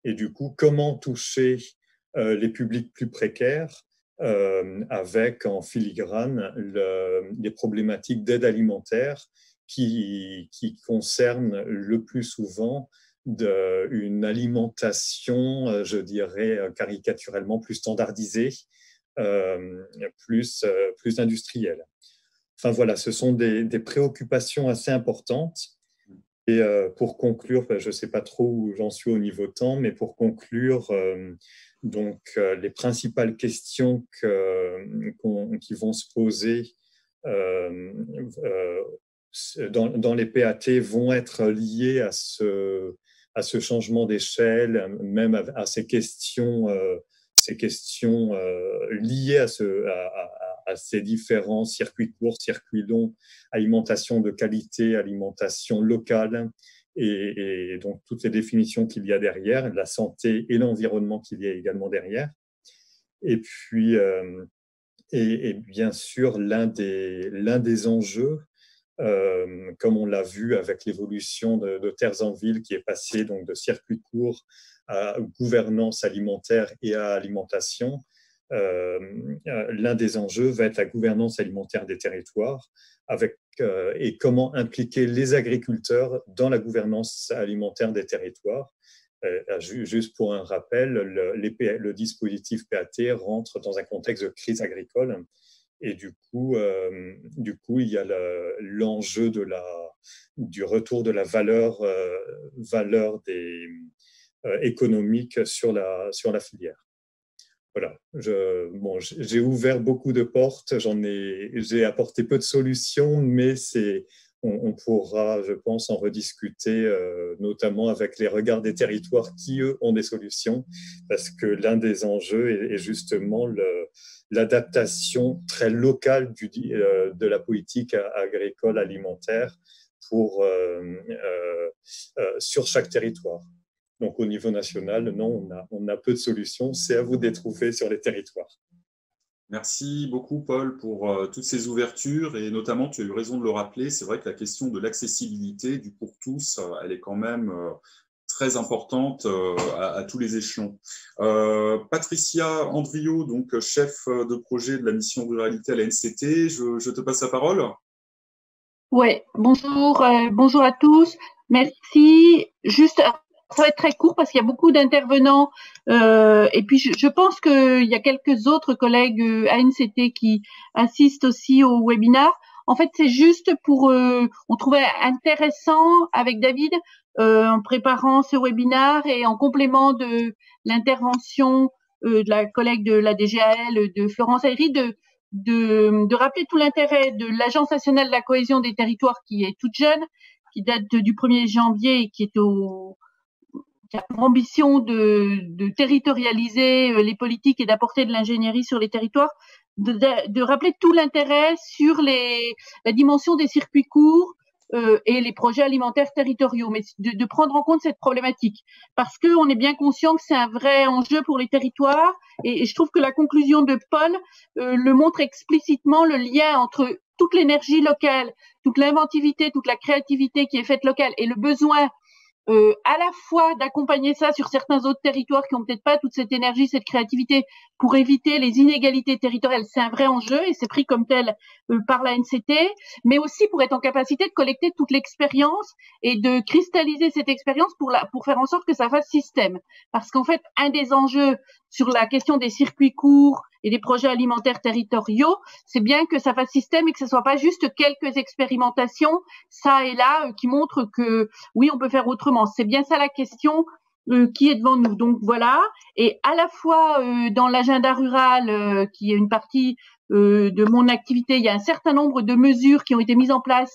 Et du coup, comment toucher les publics plus précaires avec en filigrane les problématiques d'aide alimentaire qui concernent le plus souvent une alimentation, je dirais caricaturellement, plus standardisée, plus industrielle. Enfin voilà, ce sont des préoccupations assez importantes. Et pour conclure, je ne sais pas trop où j'en suis au niveau temps, mais pour conclure, les principales questions qui vont se poser dans les PAT vont être liées à ce changement d'échelle, même à ces questions liées à ces différents circuits courts, circuits longs, alimentation de qualité, alimentation locale, et donc toutes les définitions qu'il y a derrière, la santé et l'environnement qu'il y a également derrière. Et puis, et bien sûr, l'un des enjeux, comme on l'a vu avec l'évolution de Terres en Ville, qui est passé donc de circuits courts à gouvernance alimentaire et à alimentation, l'un des enjeux va être la gouvernance alimentaire des territoires et comment impliquer les agriculteurs dans la gouvernance alimentaire des territoires. Juste pour un rappel, le dispositif PAT rentre dans un contexte de crise agricole et du coup il y a l'enjeu du retour de la valeur économique sur la filière. Voilà, j'ai ouvert beaucoup de portes, j'ai apporté peu de solutions, mais on pourra, je pense, en rediscuter, notamment avec les regards des territoires qui, eux, ont des solutions, parce que l'un des enjeux est justement l'adaptation très locale de la politique agricole alimentaire sur chaque territoire. Donc, au niveau national, non, on a peu de solutions. C'est à vous de les trouver sur les territoires. Merci beaucoup, Paul, pour toutes ces ouvertures. Et notamment, tu as eu raison de le rappeler, c'est vrai que la question de l'accessibilité, du pour tous, elle est quand même très importante à tous les échelons. Patricia Andriot, donc chef de projet de la mission ruralité à la NCT, je te passe la parole. Oui, bonjour à tous. Merci. Juste ça va être très court parce qu'il y a beaucoup d'intervenants. Et puis, je pense qu'il y a quelques autres collègues ANCT qui assistent aussi au webinaire. En fait, c'est juste pour, on trouvait intéressant avec David, en préparant ce webinaire et en complément de l'intervention de la collègue de la DGAL, de Florence Ayry, de rappeler tout l'intérêt de l'Agence nationale de la cohésion des territoires qui est toute jeune, qui date du 1er janvier et qui a pour ambition de territorialiser les politiques et d'apporter de l'ingénierie sur les territoires, de rappeler tout l'intérêt sur la dimension des circuits courts et les projets alimentaires territoriaux, mais de prendre en compte cette problématique, parce qu'on est bien conscient que c'est un vrai enjeu pour les territoires, et je trouve que la conclusion de Paul le montre explicitement, le lien entre toute l'énergie locale, toute l'inventivité, toute la créativité qui est faite locale, et le besoin à la fois d'accompagner ça sur certains autres territoires qui ont peut-être pas toute cette énergie, cette créativité pour éviter les inégalités territoriales. C'est un vrai enjeu et c'est pris comme tel par la NCT, mais aussi pour être en capacité de collecter toute l'expérience et de cristalliser cette expérience pour faire en sorte que ça fasse système. Parce qu'en fait, un des enjeux sur la question des circuits courts et des projets alimentaires territoriaux, c'est bien que ça fasse système et que ce soit pas juste quelques expérimentations, ça et là, qui montrent que oui, on peut faire autrement. C'est bien ça la question qui est devant nous. Donc voilà, et à la fois dans l'agenda rural, qui est une partie de mon activité, il y a un certain nombre de mesures qui ont été mises en place.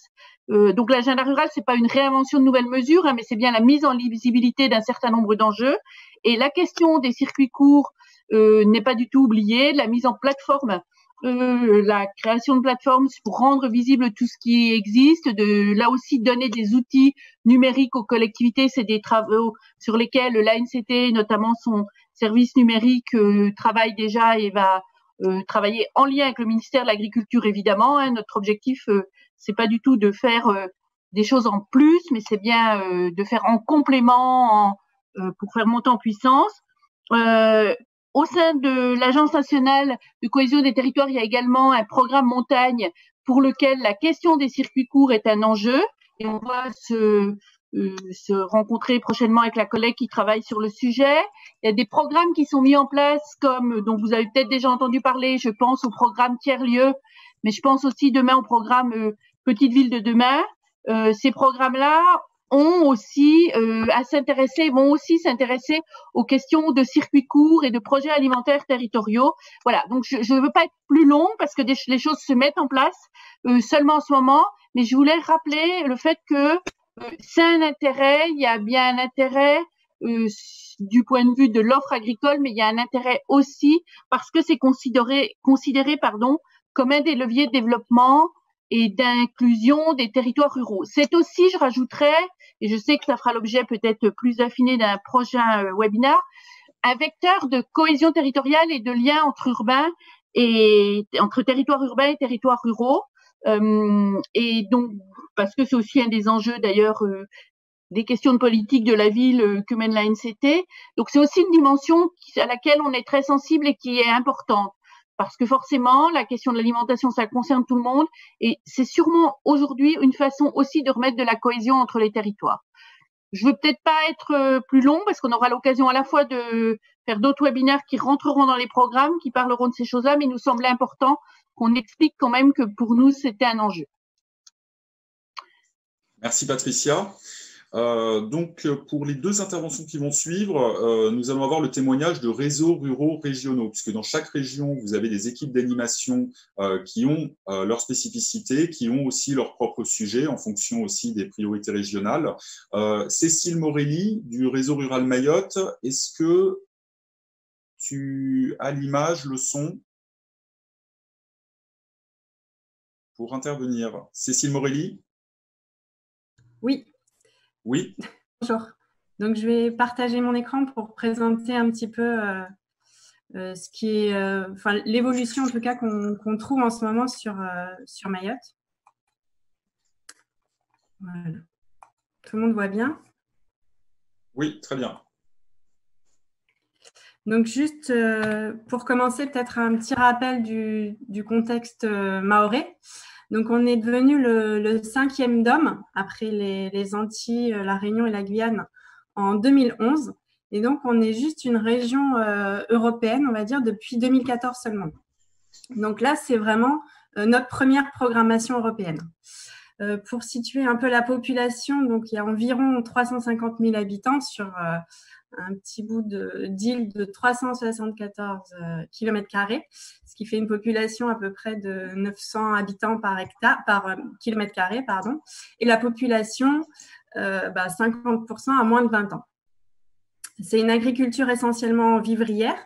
Donc l'agenda rural, c'est pas une réinvention de nouvelles mesures, hein, mais c'est bien la mise en lisibilité d'un certain nombre d'enjeux. Et la question des circuits courts n'est pas du tout oubliée. La mise en plateforme, la création de plateformes pour rendre visible tout ce qui existe, là aussi donner des outils numériques aux collectivités. C'est des travaux sur lesquels l'ANCT, notamment son service numérique, travaille déjà et va travailler en lien avec le ministère de l'Agriculture, évidemment. Hein. Notre objectif, c'est pas du tout de faire des choses en plus, mais c'est bien de faire en complément pour faire monter en puissance. Au sein de l'Agence nationale de cohésion des territoires, il y a également un programme montagne pour lequel la question des circuits courts est un enjeu. Et on va se rencontrer prochainement avec la collègue qui travaille sur le sujet. Il y a des programmes qui sont mis en place, comme dont vous avez peut-être déjà entendu parler. Je pense au programme Tiers-lieu, mais je pense aussi demain au programme Petite Ville de demain. Ces programmes-là vont aussi s'intéresser aux questions de circuits courts et de projets alimentaires territoriaux. Voilà, donc je ne veux pas être plus long parce que les choses se mettent en place seulement en ce moment, mais je voulais rappeler le fait que c'est un intérêt, il y a bien un intérêt du point de vue de l'offre agricole, mais il y a un intérêt aussi parce que c'est considéré comme un des leviers de développement et d'inclusion des territoires ruraux. C'est aussi, je rajouterais, et je sais que ça fera l'objet peut-être plus affiné d'un prochain webinaire, un vecteur de cohésion territoriale et de lien entre territoires urbains et territoires ruraux. Et donc, parce que c'est aussi un des enjeux d'ailleurs des questions de politique de la ville que mène la NCT. Donc c'est aussi une dimension à laquelle on est très sensible et qui est importante. Parce que forcément, la question de l'alimentation, ça concerne tout le monde. Et c'est sûrement aujourd'hui une façon aussi de remettre de la cohésion entre les territoires. Je veux peut-être pas être plus long parce qu'on aura l'occasion à la fois de faire d'autres webinaires qui rentreront dans les programmes, qui parleront de ces choses-là, mais il nous semblait important qu'on explique quand même que pour nous, c'était un enjeu. Merci Patricia. Donc, pour les deux interventions qui vont suivre, nous allons avoir le témoignage de réseaux ruraux régionaux, puisque dans chaque région, vous avez des équipes d'animation qui ont leurs spécificités, qui ont aussi leurs propres sujets en fonction aussi des priorités régionales. Cécile Morelli du réseau rural Mayotte, est-ce que tu as l'image, le son pour intervenir? Cécile Morelli? Oui. Oui. Bonjour. Donc, je vais partager mon écran pour présenter un petit peu ce qui est, l'évolution en tout cas qu'on trouve en ce moment sur Mayotte. Voilà. Tout le monde voit bien? Oui, très bien. Donc, juste pour commencer, peut-être un petit rappel du contexte mahorais. Donc, on est devenu le 5e DOM après les Antilles, la Réunion et la Guyane en 2011. Et donc, on est juste une région européenne, on va dire, depuis 2014 seulement. Donc là, c'est vraiment notre première programmation européenne. Pour situer un peu la population, donc il y a environ 350 000 habitants sur un petit bout d'île de 374 km², ce qui fait une population à peu près de 900 habitants par kilomètre carré, pardon. Et la population, 50% à moins de 20 ans. C'est une agriculture essentiellement vivrière,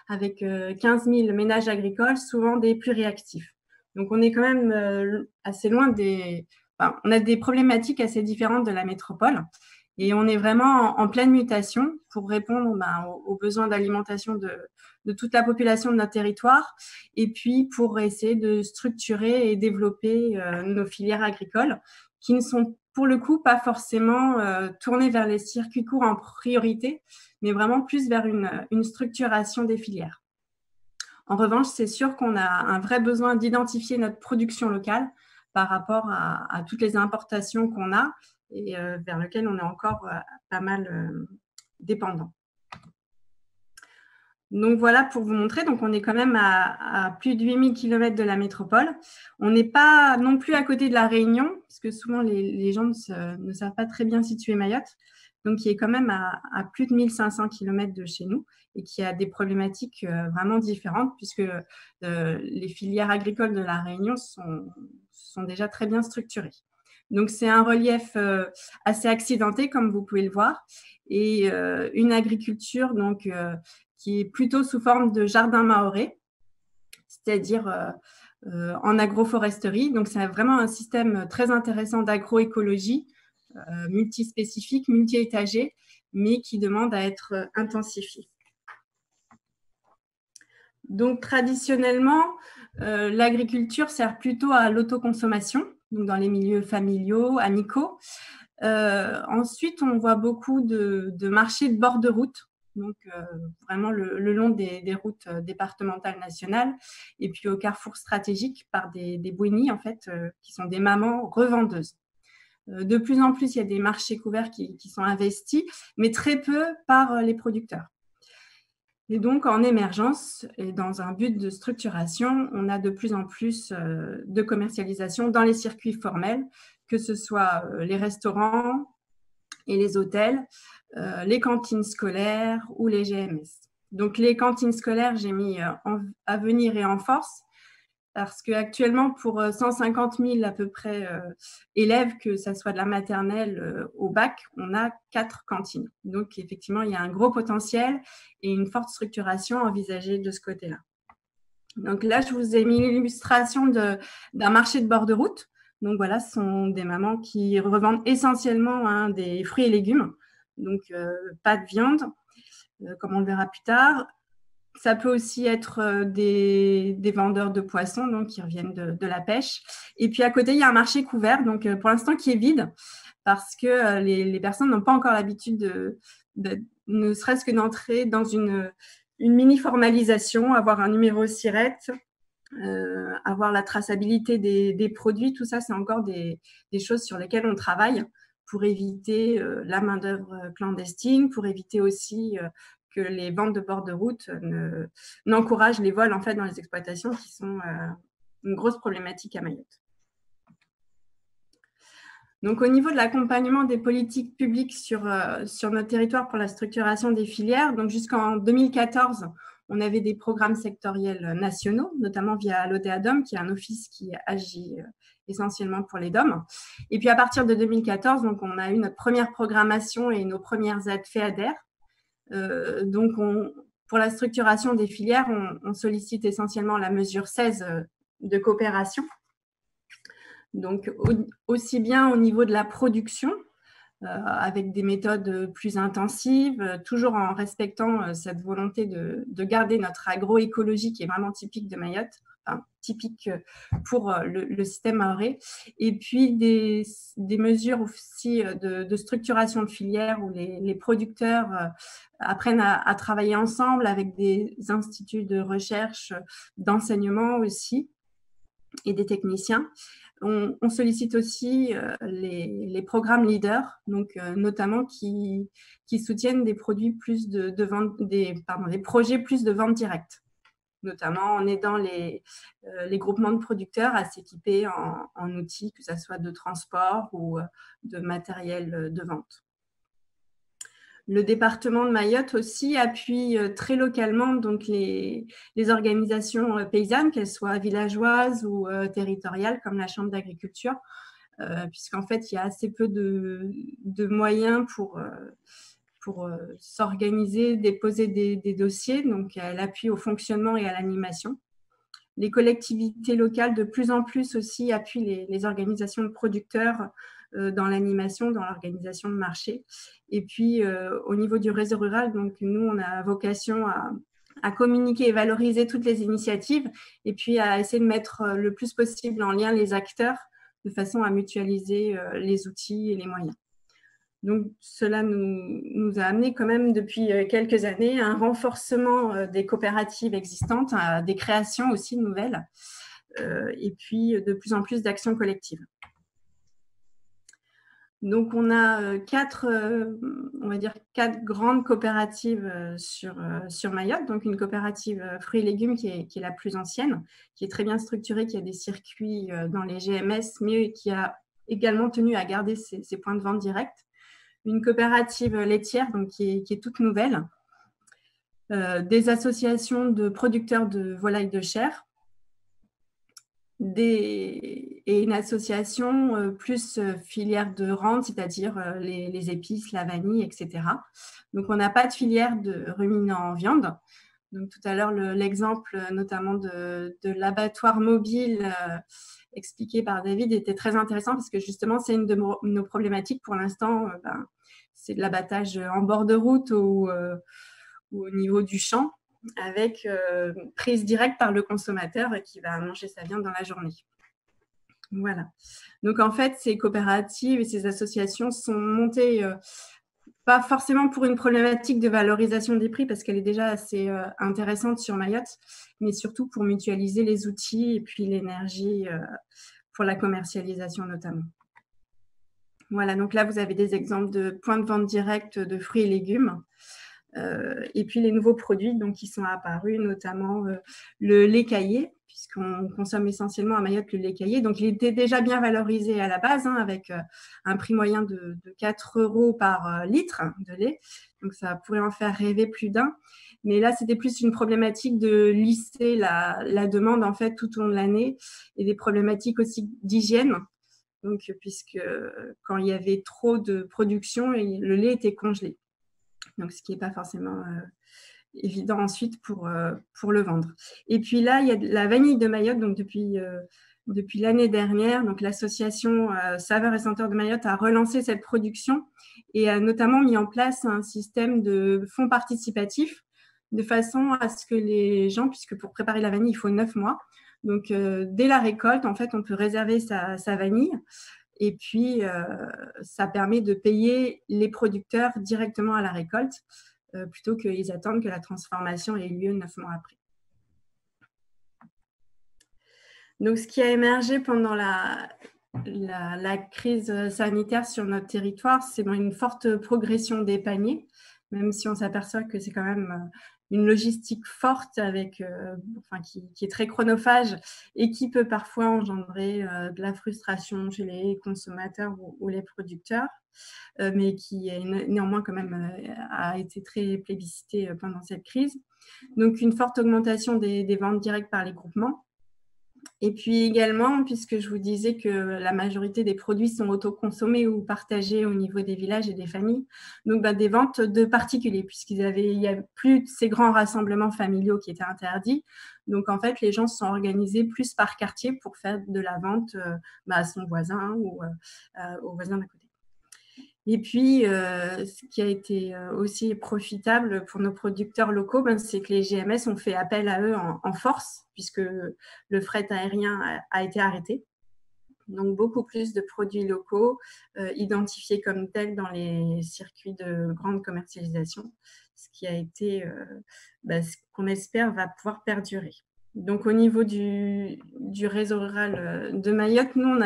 avec 15 000 ménages agricoles, souvent des plus réactifs. Donc, on est quand même assez loin on a des problématiques assez différentes de la métropole et on est vraiment en pleine mutation pour répondre aux besoins d'alimentation de toute la population de notre territoire et puis pour essayer de structurer et développer nos filières agricoles qui ne sont pour le coup pas forcément tournées vers les circuits courts en priorité, mais vraiment plus vers une structuration des filières. En revanche, c'est sûr qu'on a un vrai besoin d'identifier notre production locale par rapport à toutes les importations qu'on a et vers lesquelles on est encore pas mal dépendant. Donc voilà pour vous montrer, donc on est quand même à plus de 8000 km de la métropole. On n'est pas non plus à côté de la Réunion, parce que souvent les gens ne savent pas très bien situer Mayotte, donc qui est quand même à plus de 1500 km de chez nous et qui a des problématiques vraiment différentes, puisque les filières agricoles de la Réunion sont déjà très bien structurées. Donc c'est un relief assez accidenté, comme vous pouvez le voir, et une agriculture donc qui est plutôt sous forme de jardin mahorais, c'est-à-dire en agroforesterie. Donc, c'est vraiment un système très intéressant d'agroécologie, multispécifique, multi-étagé, mais qui demande à être intensifié. Donc, traditionnellement, l'agriculture sert plutôt à l'autoconsommation, donc dans les milieux familiaux, amicaux. Ensuite, on voit beaucoup de marchés de bord de route, donc vraiment le long des routes départementales nationales et puis au carrefour stratégique par des bouinies en fait qui sont des mamans revendeuses. De plus en plus, il y a des marchés couverts qui sont investis, mais très peu par les producteurs. Et donc, en émergence et dans un but de structuration, on a de plus en plus de commercialisation dans les circuits formels, que ce soit les restaurants et les hôtels, les cantines scolaires ou les GMS. Donc, les cantines scolaires, j'ai mis à venir et en force parce qu'actuellement, pour 150 000 à peu près élèves, que ce soit de la maternelle au bac, on a 4 cantines. Donc, effectivement, il y a un gros potentiel et une forte structuration envisagée de ce côté-là. Donc là, je vous ai mis l'illustration d'un marché de bord de route. Donc voilà, ce sont des mamans qui revendent essentiellement des fruits et légumes. Donc, pas de viande, comme on le verra plus tard. Ça peut aussi être des vendeurs de poissons donc, qui reviennent de la pêche. Et puis, à côté, il y a un marché couvert, donc pour l'instant, qui est vide parce que les personnes n'ont pas encore l'habitude ne serait-ce que d'entrer dans une mini-formalisation, avoir un numéro SIRET, avoir la traçabilité des produits. Tout ça, c'est encore des choses sur lesquelles on travaille pour éviter la main-d'œuvre clandestine, pour éviter aussi que les ventes de bord de route n'encouragent les vols en fait, dans les exploitations qui sont une grosse problématique à Mayotte. Donc, au niveau de l'accompagnement des politiques publiques sur notre territoire pour la structuration des filières, donc jusqu'en 2014, on avait des programmes sectoriels nationaux, notamment via l'ODEADOM, qui est un office qui agit essentiellement pour les DOM. Et puis, à partir de 2014, donc, on a eu notre première programmation et nos premières aides FEADER. Donc, pour la structuration des filières, on sollicite essentiellement la mesure 16 de coopération. Donc, aussi bien au niveau de la production, avec des méthodes plus intensives, toujours en respectant cette volonté de garder notre agroécologie qui est vraiment typique de Mayotte, enfin, typique pour le système mahorais, et puis des mesures aussi de structuration de filières où les producteurs apprennent à travailler ensemble avec des instituts de recherche, d'enseignement aussi, et des techniciens, On sollicite aussi les programmes leaders, donc notamment qui soutiennent des produits plus de vente, des projets plus de vente directe, notamment en aidant les groupements de producteurs à s'équiper en outils, que ce soit de transport ou de matériel de vente. Le département de Mayotte aussi appuie très localement donc les organisations paysannes, qu'elles soient villageoises ou territoriales, comme la Chambre d'agriculture, puisqu'en fait, il y a assez peu de moyens pour s'organiser, déposer des dossiers. Donc, elle appuie au fonctionnement et à l'animation. Les collectivités locales, de plus en plus aussi, appuient les organisations de producteurs dans l'animation, dans l'organisation de marché. Et puis, au niveau du réseau rural, donc, nous, on a vocation à communiquer et valoriser toutes les initiatives et puis à essayer de mettre le plus possible en lien les acteurs de façon à mutualiser les outils et les moyens. Donc, cela nous a amené quand même depuis quelques années à un renforcement des coopératives existantes, à des créations aussi nouvelles, et puis de plus en plus d'actions collectives. Donc, on a quatre grandes coopératives sur Mayotte. Donc, une coopérative fruits et légumes qui est la plus ancienne, qui est très bien structurée, qui a des circuits dans les GMS, mais qui a également tenu à garder ses points de vente directs. Une coopérative laitière donc, qui est toute nouvelle, des associations de producteurs de volailles de chair et une association plus filière de rente, c'est-à-dire les épices, la vanille, etc. Donc, on n'a pas de filière de ruminants en viande. Donc, tout à l'heure, l'exemple notamment de l'abattoir mobile expliqué par David était très intéressant parce que justement, c'est une de nos problématiques pour l'instant. C'est de l'abattage en bord de route ou au niveau du champ avec prise directe par le consommateur qui va manger sa viande dans la journée. Voilà. Donc, en fait, ces coopératives et ces associations sont montées pas forcément pour une problématique de valorisation des prix parce qu'elle est déjà assez intéressante sur Mayotte, mais surtout pour mutualiser les outils et puis l'énergie pour la commercialisation notamment. Voilà, donc là, vous avez des exemples de points de vente directs de fruits et légumes. Et puis les nouveaux produits donc, qui sont apparus, notamment le lait caillé, puisqu'on consomme essentiellement à Mayotte le lait caillé. Donc, il était déjà bien valorisé à la base, avec un prix moyen de 4 € par litre de lait. Donc, ça pourrait en faire rêver plus d'un. Mais là, c'était plus une problématique de lisser la demande en fait tout au long de l'année et des problématiques aussi d'hygiène. Donc, puisque quand il y avait trop de production, le lait était congelé. Donc, ce qui n'est pas forcément évident ensuite pour le vendre. Et puis là, il y a la vanille de Mayotte. Donc, depuis l'année dernière, donc l'association Saveurs et Senteurs de Mayotte a relancé cette production et a notamment mis en place un système de fonds participatifs de façon à ce que les gens, puisque pour préparer la vanille, il faut 9 mois. Donc, dès la récolte, en fait, on peut réserver sa vanille. Et puis, ça permet de payer les producteurs directement à la récolte plutôt qu'ils attendent que la transformation ait lieu 9 mois après. Donc, ce qui a émergé pendant la crise sanitaire sur notre territoire, c'est une forte progression des paniers, même si on s'aperçoit que c'est quand même une logistique forte avec, qui est très chronophage et qui peut parfois engendrer de la frustration chez les consommateurs ou les producteurs, mais qui néanmoins quand même a été très plébiscité pendant cette crise. Donc, une forte augmentation des ventes directes par les groupements. Et puis également, puisque je vous disais que la majorité des produits sont autoconsommés ou partagés au niveau des villages et des familles, donc des ventes de particuliers, puisqu'il n'y a plus ces grands rassemblements familiaux qui étaient interdits. Donc en fait, les gens se sont organisés plus par quartier pour faire de la vente à son voisin ou au voisin d'à côté. Et puis, ce qui a été aussi profitable pour nos producteurs locaux, c'est que les GMS ont fait appel à eux en force, puisque le fret aérien a été arrêté. Donc, beaucoup plus de produits locaux identifiés comme tels dans les circuits de grande commercialisation, ce qui a été, ce qu'on espère va pouvoir perdurer. Donc, au niveau du réseau rural de Mayotte, nous,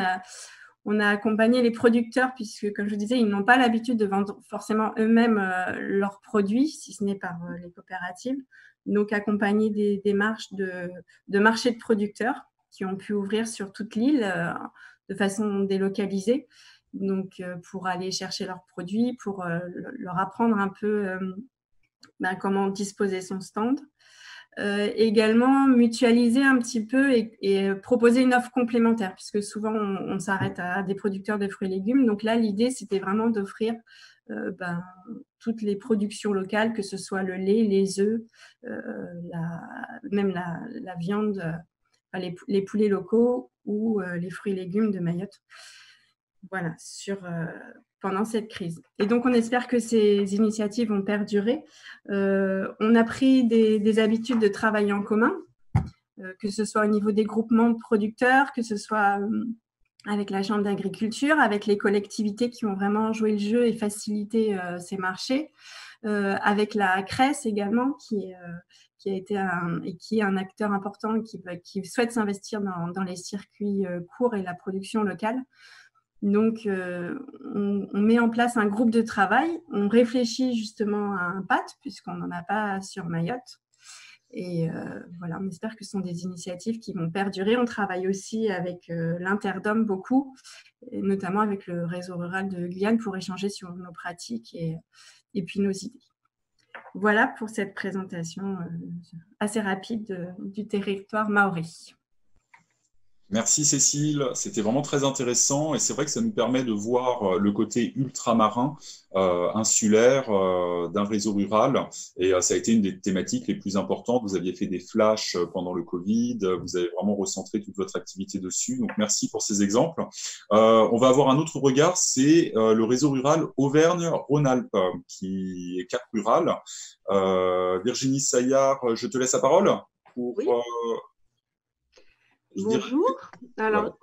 on a accompagné les producteurs puisque, comme je vous disais, ils n'ont pas l'habitude de vendre forcément eux-mêmes leurs produits, si ce n'est par les coopératives. Donc, accompagner des démarches de marchés de producteurs qui ont pu ouvrir sur toute l'île de façon délocalisée. Donc, pour aller chercher leurs produits, pour leur apprendre un peu comment disposer son stand. Également mutualiser un petit peu et proposer une offre complémentaire, puisque souvent on s'arrête à des producteurs de fruits et légumes. Donc là, l'idée, c'était vraiment d'offrir toutes les productions locales, que ce soit le lait, les œufs, même la viande, les poulets locaux ou les fruits et légumes de Mayotte. Voilà, pendant cette crise. Et donc, on espère que ces initiatives vont perdurer. On a pris des habitudes de travailler en commun, que ce soit au niveau des groupements de producteurs, que ce soit avec la Chambre d'agriculture, avec les collectivités qui ont vraiment joué le jeu et facilité ces marchés, avec la CRES également, qui a été qui est un acteur important qui souhaite s'investir dans les circuits courts et la production locale. Donc, on met en place un groupe de travail, on réfléchit justement à un PAT, puisqu'on n'en a pas sur Mayotte. Et voilà, on espère que ce sont des initiatives qui vont perdurer. On travaille aussi avec l'Interdom beaucoup, et notamment avec le réseau rural de Guyane pour échanger sur nos pratiques et puis nos idées. Voilà pour cette présentation assez rapide du territoire maori. Merci Cécile, c'était vraiment très intéressant et c'est vrai que ça nous permet de voir le côté ultramarin, insulaire d'un réseau rural et ça a été une des thématiques les plus importantes. Vous aviez fait des flashs pendant le Covid, vous avez vraiment recentré toute votre activité dessus, donc merci pour ces exemples. On va avoir un autre regard, c'est le réseau rural Auvergne-Rhône-Alpes qui est Cap Rural. Virginie Saillard, je te laisse la parole pour... Oui. Bonjour. Alors,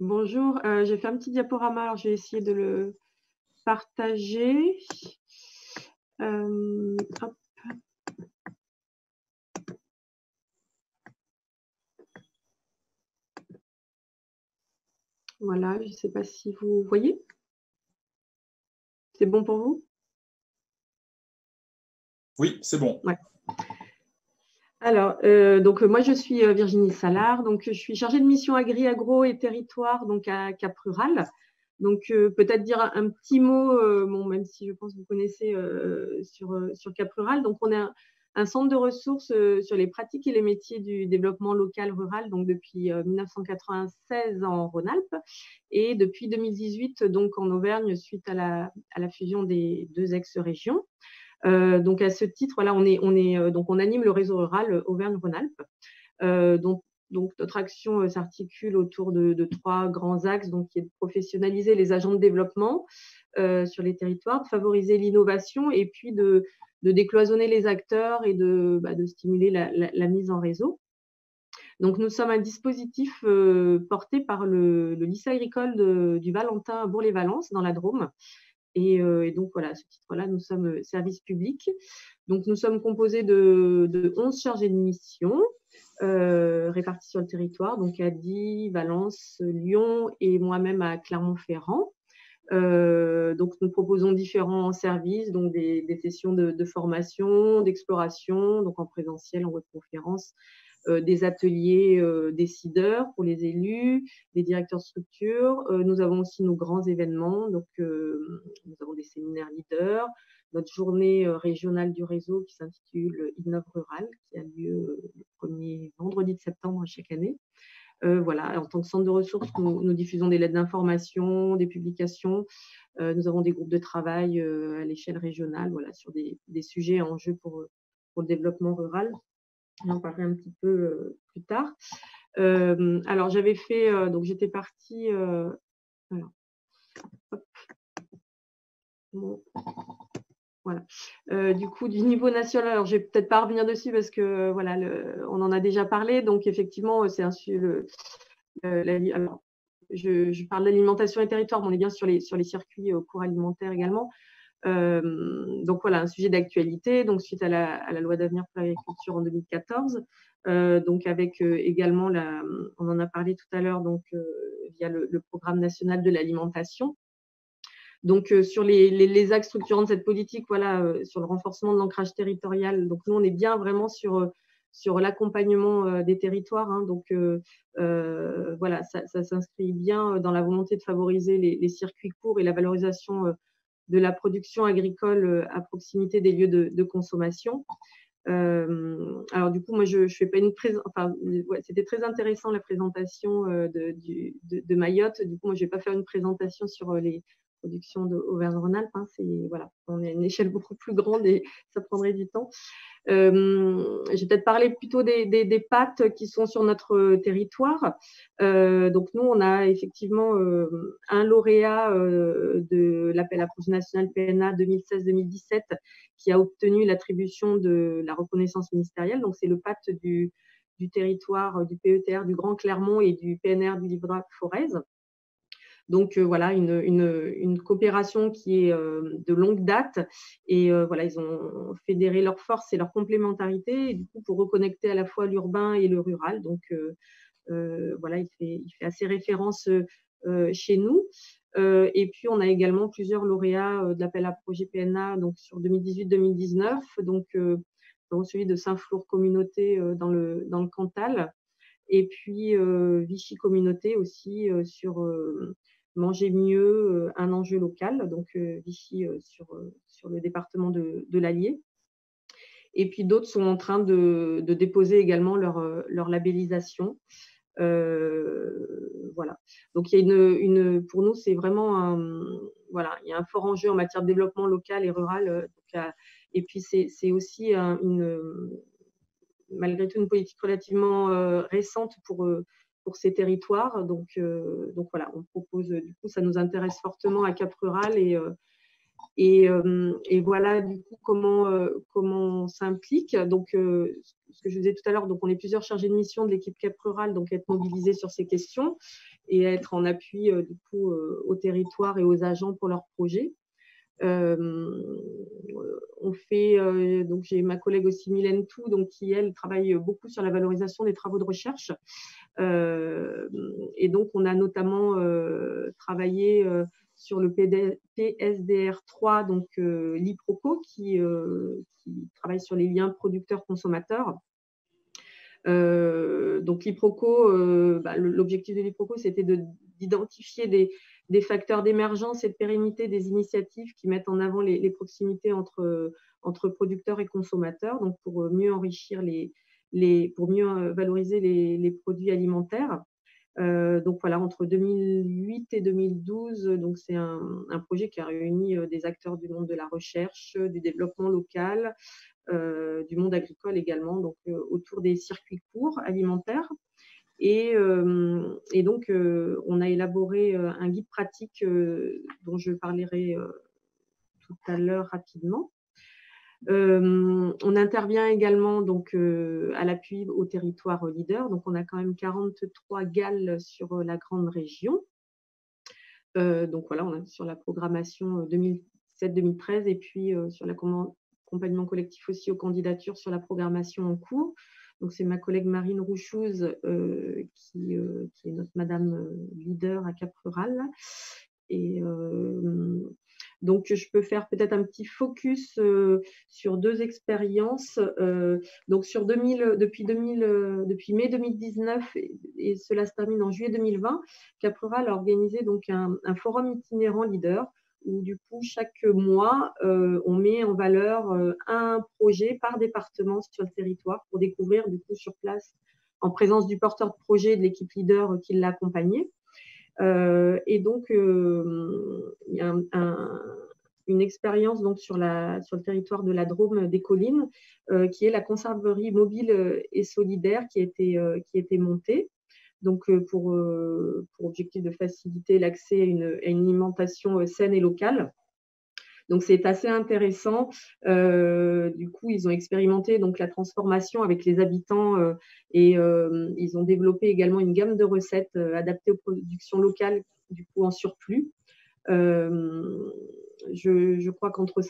bonjour. J'ai fait un petit diaporama. Alors, je vais essayer de le partager. Hop. Voilà, je ne sais pas si vous voyez. C'est bon pour vous? Oui, c'est bon. Ouais. Alors, donc moi je suis Virginie Saillard, donc je suis chargée de mission agro et territoire donc à Cap Rural. Donc peut-être dire un petit mot, même si je pense que vous connaissez sur Cap Rural. Donc on est un centre de ressources sur les pratiques et les métiers du développement local rural, donc depuis 1996 en Rhône-Alpes et depuis 2018 donc en Auvergne suite à la fusion des deux ex-régions. Donc à ce titre, voilà, donc on anime le réseau rural Auvergne-Rhône-Alpes. Donc notre action s'articule autour de trois grands axes, donc qui est de professionnaliser les agents de développement sur les territoires, de favoriser l'innovation et puis de décloisonner les acteurs et de stimuler la mise en réseau. Donc nous sommes un dispositif porté par le lycée agricole du Valentin à Bourg-les-Valences dans la Drôme. Et donc, voilà, à ce titre-là, nous sommes service public. Donc, nous sommes composés de 11 chargés de mission répartis sur le territoire, donc à Die, Valence, Lyon et moi-même à Clermont-Ferrand. Donc, nous proposons différents services, donc des sessions de formation, d'exploration, donc en présentiel, en webconférence, des ateliers décideurs pour les élus, des directeurs de structure. Nous avons aussi nos grands événements, donc nous avons des séminaires leaders, notre journée régionale du réseau qui s'intitule Innove Rural, qui a lieu le premier vendredi de septembre chaque année. Voilà, en tant que centre de ressources, nous diffusons des lettres d'information, des publications. Nous avons des groupes de travail à l'échelle régionale, voilà, sur des sujets en jeu pour le développement rural. J'en parlerai un petit peu plus tard. Alors, j'avais fait, donc j'étais partie. Alors, hop. Bon. Voilà. Du coup, du niveau national, alors je vais peut-être pas revenir dessus parce que voilà, on en a déjà parlé. Donc, effectivement, c'est alors, je parle d'alimentation et territoire, mais on est bien sur les circuits courts alimentaires également. Donc voilà, un sujet d'actualité, donc suite à la loi d'avenir pour l'agriculture en 2014, donc avec également, on en a parlé tout à l'heure, donc via le programme national de l'alimentation. Donc sur les axes structurants de cette politique, voilà, sur le renforcement de l'ancrage territorial. Donc nous, on est bien vraiment sur l'accompagnement des territoires. Hein, donc voilà, ça s'inscrit bien dans la volonté de favoriser les circuits courts et la valorisation de la production agricole à proximité des lieux de consommation. Alors du coup, moi, je fais pas une présentation. Enfin, ouais, c'était très intéressant la présentation de Mayotte. Du coup, moi, je vais pas faire une présentation sur les productions d'Auvergne-Rhône-Alpes. Hein. Voilà, on est à une échelle beaucoup plus grande et ça prendrait du temps. Je vais peut-être parler plutôt des pâtes qui sont sur notre territoire. Donc nous, on a effectivement un lauréat de l'appel à projet national PNA 2016-2017 qui a obtenu l'attribution de la reconnaissance ministérielle. Donc c'est le pâte du territoire du PETR du Grand Clermont et du PNR du Livrac-Forez. Donc voilà, une coopération qui est de longue date et voilà, ils ont fédéré leurs forces et leurs complémentarités et du coup pour reconnecter à la fois l'urbain et le rural. Donc voilà, il fait assez référence chez nous. Et puis on a également plusieurs lauréats de l'appel à projet PNA donc sur 2018-2019, donc celui de Saint-Flour Communauté dans le Cantal et puis Vichy Communauté aussi sur Manger mieux, un enjeu local, donc Vichy sur le département de l'Allier. Et puis d'autres sont en train de déposer également leur labellisation. Voilà. Donc il y a pour nous, c'est vraiment voilà, il y a un fort enjeu en matière de développement local et rural. Et puis c'est aussi malgré tout une politique relativement récente pour ces territoires. Donc voilà, on propose, du coup, ça nous intéresse fortement à Cap Rural et voilà du coup comment on s'implique. Donc ce que je disais tout à l'heure, donc on est plusieurs chargés de mission de l'équipe Cap Rural, donc être mobilisés sur ces questions et être en appui du coup aux territoires et aux agents pour leurs projets. On fait donc j'ai ma collègue aussi Mylène Tout, donc qui elle travaille beaucoup sur la valorisation des travaux de recherche et donc on a notamment travaillé sur le PSDR3, donc l'IPROCO qui travaille sur les liens producteurs-consommateurs. Donc l'IPROCO, l'objectif de l'IPROCO, c'était d'identifier des facteurs d'émergence et de pérennité des initiatives qui mettent en avant les proximités entre producteurs et consommateurs, donc pour mieux enrichir pour mieux valoriser les produits alimentaires. Donc voilà, entre 2008 et 2012, donc c'est un projet qui a réuni des acteurs du monde de la recherche, du développement local, du monde agricole également, donc autour des circuits courts alimentaires. Et donc, on a élaboré un guide pratique dont je parlerai tout à l'heure rapidement. On intervient également donc, à l'appui au territoire leader. Donc, on a quand même 43 GAL sur la grande région. Donc, voilà, on est sur la programmation 2007-2013 et puis sur l'accompagnement collectif aussi aux candidatures sur la programmation en cours. Donc, c'est ma collègue Marine Rouchouz qui est notre madame leader à Cap Rural. Et donc, je peux faire peut-être un petit focus sur deux expériences. Donc, depuis mai 2019, et cela se termine en juillet 2020, Cap Rural a organisé donc un forum itinérant leader où du coup, chaque mois, on met en valeur un projet par département sur le territoire pour découvrir du coup sur place, en présence du porteur de projet et de l'équipe leader qui l'a accompagné. Et donc, il y a une expérience donc, sur le territoire de la Drôme des Collines, qui est la conserverie mobile et solidaire qui a été montée. Donc, pour objectif de faciliter l'accès à une alimentation saine et locale. Donc, c'est assez intéressant. Du coup, ils ont expérimenté donc, la transformation avec les habitants et ils ont développé également une gamme de recettes adaptées aux productions locales, du coup, en surplus. je crois qu'entre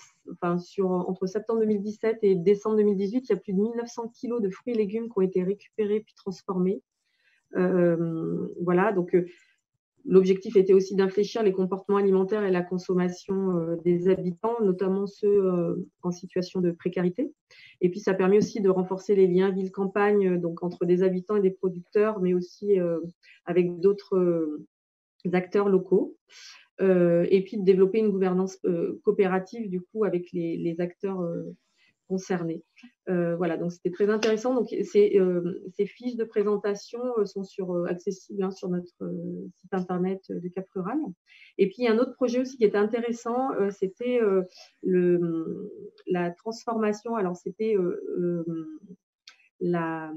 septembre 2017 et décembre 2018, il y a plus de 1900 kilos de fruits et légumes qui ont été récupérés puis transformés. Voilà, donc l'objectif était aussi d'infléchir les comportements alimentaires et la consommation des habitants, notamment ceux en situation de précarité. Et puis, ça permet aussi de renforcer les liens ville-campagne, donc entre des habitants et des producteurs, mais aussi avec d'autres acteurs locaux. Et puis, de développer une gouvernance coopérative, du coup, avec les acteurs concernés. Voilà, donc c'était très intéressant. Donc, ces fiches de présentation sont accessibles sur notre site internet du Cap Rural. Et puis, il y a un autre projet aussi qui était intéressant, c'était la transformation. Alors, c'était la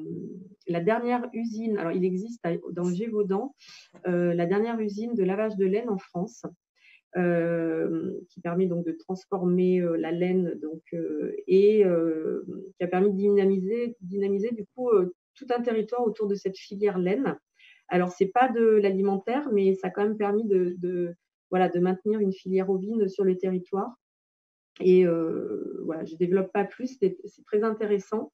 dernière usine, alors il existe dans le Gévaudan, la dernière usine de lavage de laine en France, qui permet donc de transformer la laine et qui a permis de dynamiser du coup tout un territoire autour de cette filière laine. Alors, ce n'est pas de l'alimentaire, mais ça a quand même permis de maintenir une filière ovine sur le territoire. Et voilà, je ne développe pas plus, c'est très intéressant.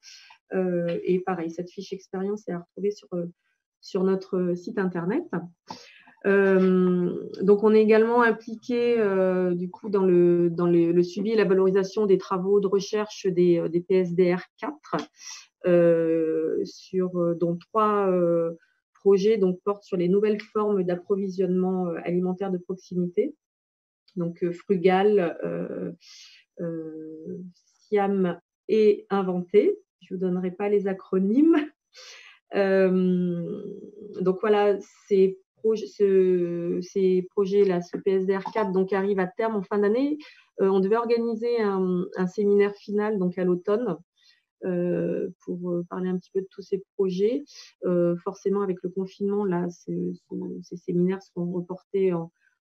Et pareil, cette fiche expérience est à retrouver sur notre site internet. Donc, on est également impliqué du coup dans le suivi et la valorisation des travaux de recherche des PSDR 4, dont 3 projets portent sur les nouvelles formes d'approvisionnement alimentaire de proximité. Donc, frugal, SIAM et inventé. Je ne vous donnerai pas les acronymes. Donc, voilà, ces projets-là, ce PSDR 4 donc, arrive à terme en fin d'année. On devait organiser un séminaire final donc, à l'automne pour parler un petit peu de tous ces projets. Forcément, avec le confinement, là, ces séminaires seront reportés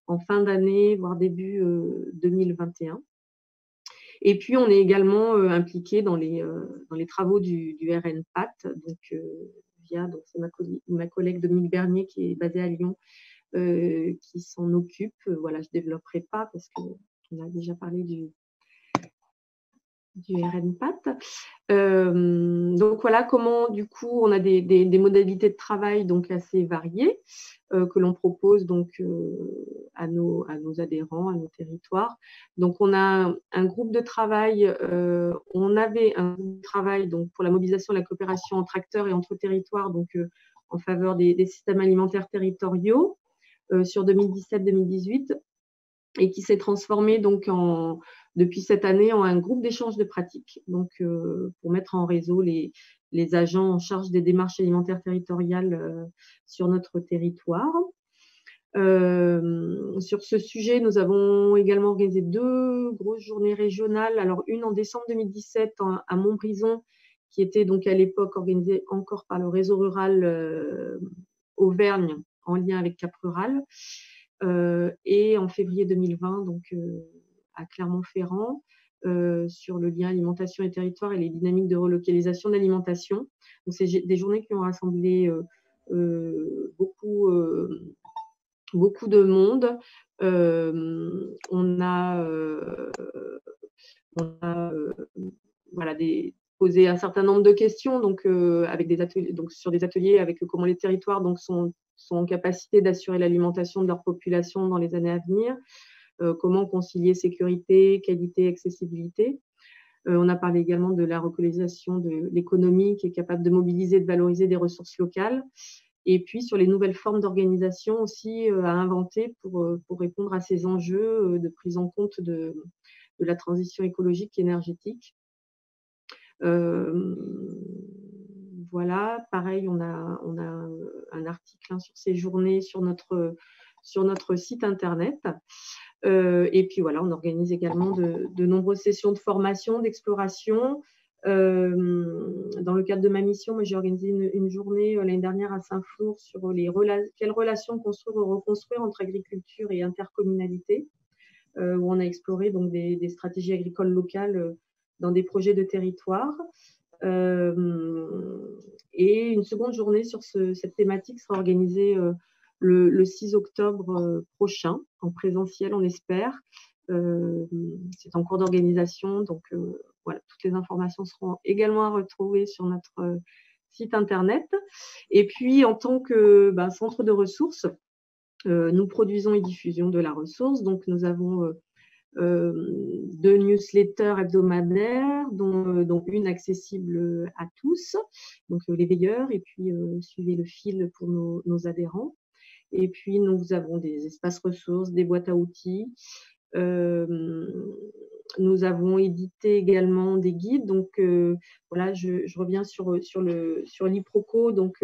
en fin d'année, voire début 2021. Et puis, on est également impliqué dans les travaux du RNPAT, c'est ma collègue Dominique Bernier qui est basée à Lyon, qui s'en occupe. Voilà, je ne développerai pas parce qu'on a déjà parlé du RNPAT. Donc voilà comment du coup on a des modalités de travail donc assez variées que l'on propose donc à nos adhérents, à nos territoires. Donc on a un groupe de travail, on avait un groupe de travail donc pour la mobilisation et la coopération entre acteurs et entre territoires donc en faveur des systèmes alimentaires territoriaux sur 2017-2018 et qui s'est transformé donc depuis cette année en un groupe d'échange de pratiques, donc pour mettre en réseau les agents en charge des démarches alimentaires territoriales sur notre territoire. Sur ce sujet, nous avons également organisé 2 grosses journées régionales. Alors une en décembre 2017 à Montbrison, qui était donc à l'époque organisée encore par le réseau rural Auvergne en lien avec Cap Rural. Et en février 2020, donc à Clermont-Ferrand, sur le lien alimentation et territoire et les dynamiques de relocalisation d'alimentation. Donc, c'est des journées qui ont rassemblé beaucoup de monde. On a posé un certain nombre de questions donc, avec des ateliers, donc, sur des ateliers avec comment les territoires donc, sont en capacité d'assurer l'alimentation de leur population dans les années à venir, comment concilier sécurité, qualité, accessibilité. On a parlé également de la relocalisation de l'économie qui est capable de mobiliser et de valoriser des ressources locales. Et puis sur les nouvelles formes d'organisation aussi à inventer pour répondre à ces enjeux de prise en compte de la transition écologique et énergétique. Voilà, pareil, on a un article sur ces journées sur notre site internet. Et puis voilà, on organise également de nombreuses sessions de formation, d'exploration. Dans le cadre de ma mission, moi, j'ai organisé une journée l'année dernière à Saint-Flour sur quelles relations construire ou reconstruire entre agriculture et intercommunalité, où on a exploré donc, des stratégies agricoles locales dans des projets de territoire. Et une seconde journée sur cette thématique sera organisée le 6 octobre prochain, en présentiel, on espère, C'est en cours d'organisation, donc voilà, toutes les informations seront également à retrouver sur notre site internet. Et puis, en tant que centre de ressources, nous produisons et diffusions de la ressource. Donc, nous avons 2 newsletters hebdomadaires, dont une accessible à tous, donc les veilleurs, et puis suivez le fil pour nos adhérents. Et puis, nous avons des espaces ressources, des boîtes à outils. Nous avons édité également des guides. Donc, voilà, je reviens sur l'IPROCO. Donc,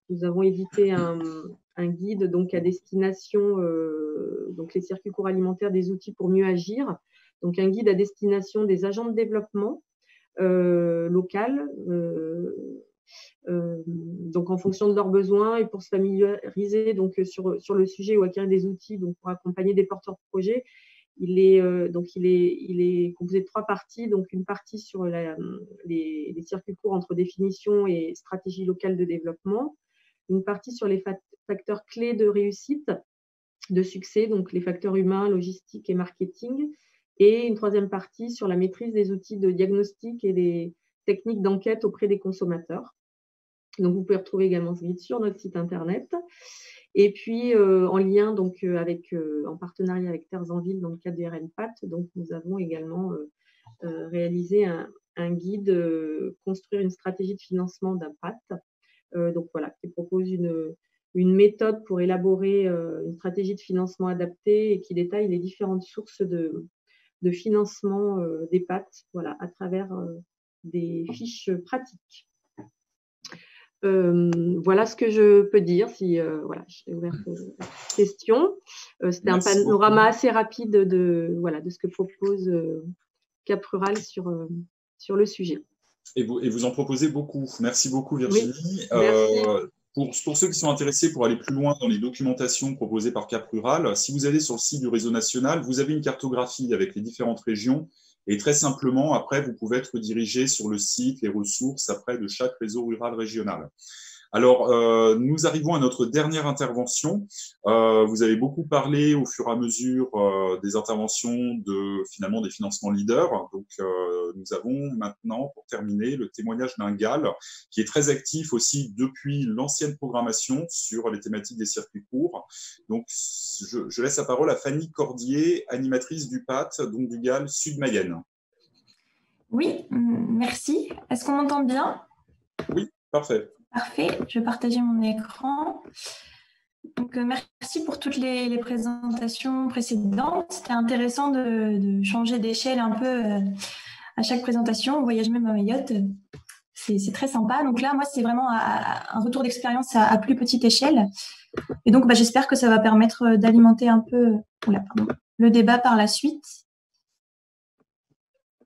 nous avons édité un guide donc, à destination donc les circuits courts alimentaires, des outils pour mieux agir. Donc, un guide à destination des agents de développement local. Donc, en fonction de leurs besoins et pour se familiariser donc, sur le sujet ou acquérir des outils donc, pour accompagner des porteurs de projets. Il est composé de 3 parties. Donc, une partie sur les circuits courts entre définition et stratégie locale de développement. Une partie sur les facteurs clés de réussite, de succès, donc les facteurs humains, logistique et marketing. Et une 3e partie sur la maîtrise des outils de diagnostic et des techniques d'enquête auprès des consommateurs. Donc, vous pouvez retrouver également ce guide sur notre site internet. Et puis, en lien donc, en partenariat avec Terres en Ville dans le cadre du RNPAT, donc, nous avons également réalisé un guide construire une stratégie de financement d'impact. Donc, voilà, qui propose une méthode pour élaborer une stratégie de financement adaptée et qui détaille les différentes sources de financement des PAT, voilà, à travers des fiches pratiques. Voilà ce que je peux dire. Voilà, j'ai ouvert aux questions. C'était un panorama assez rapide de ce que propose Cap Rural sur le sujet. Et vous en proposez beaucoup. Merci beaucoup, Virginie. Oui, merci. Pour ceux qui sont intéressés pour aller plus loin dans les documentations proposées par Cap Rural, si vous allez sur le site du réseau national, vous avez une cartographie avec les différentes régions. Et très simplement, après, vous pouvez être dirigé sur le site, les ressources, après, de chaque réseau rural régional. Alors, nous arrivons à notre dernière intervention. Vous avez beaucoup parlé au fur et à mesure des interventions finalement des financements leaders. Donc, nous avons maintenant, pour terminer, le témoignage d'un GAL qui est très actif aussi depuis l'ancienne programmation sur les thématiques des circuits courts. Donc, je laisse la parole à Fanny Cordier, animatrice du PAT, donc du GAL Sud-Mayenne. Oui, merci. Est-ce qu'on m'entend bien? Oui, parfait. Parfait, je vais partager mon écran. Donc, merci pour toutes les présentations précédentes. C'était intéressant de changer d'échelle un peu à chaque présentation. On voyage même à Mayotte. C'est très sympa. Donc là, moi, c'est vraiment un retour d'expérience à plus petite échelle. Et donc, j'espère que ça va permettre d'alimenter un peu le débat par la suite.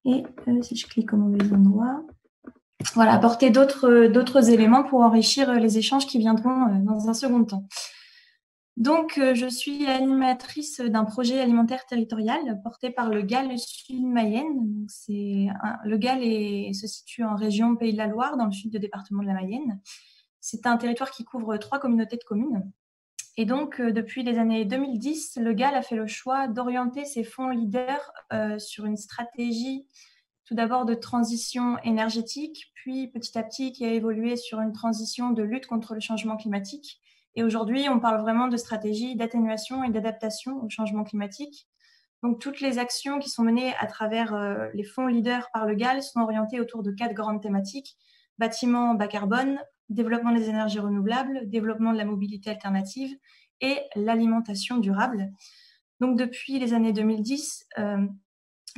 Et si je clique au mauvais endroit... Voilà, apporter d'autres éléments pour enrichir les échanges qui viendront dans un second temps. Donc, je suis animatrice d'un projet alimentaire territorial porté par le GAL Sud-Mayenne. Le GAL se situe en région Pays de la Loire, dans le sud du département de la Mayenne. C'est un territoire qui couvre 3 communautés de communes. Et donc, depuis les années 2010, le GAL a fait le choix d'orienter ses fonds leaders sur une stratégie tout d'abord de transition énergétique, puis petit à petit qui a évolué sur une transition de lutte contre le changement climatique. Et aujourd'hui, on parle vraiment de stratégie d'atténuation et d'adaptation au changement climatique. Donc, toutes les actions qui sont menées à travers les fonds leaders par le GAL sont orientées autour de 4 grandes thématiques: bâtiment bas carbone, développement des énergies renouvelables, développement de la mobilité alternative et l'alimentation durable. Donc, depuis les années 2010,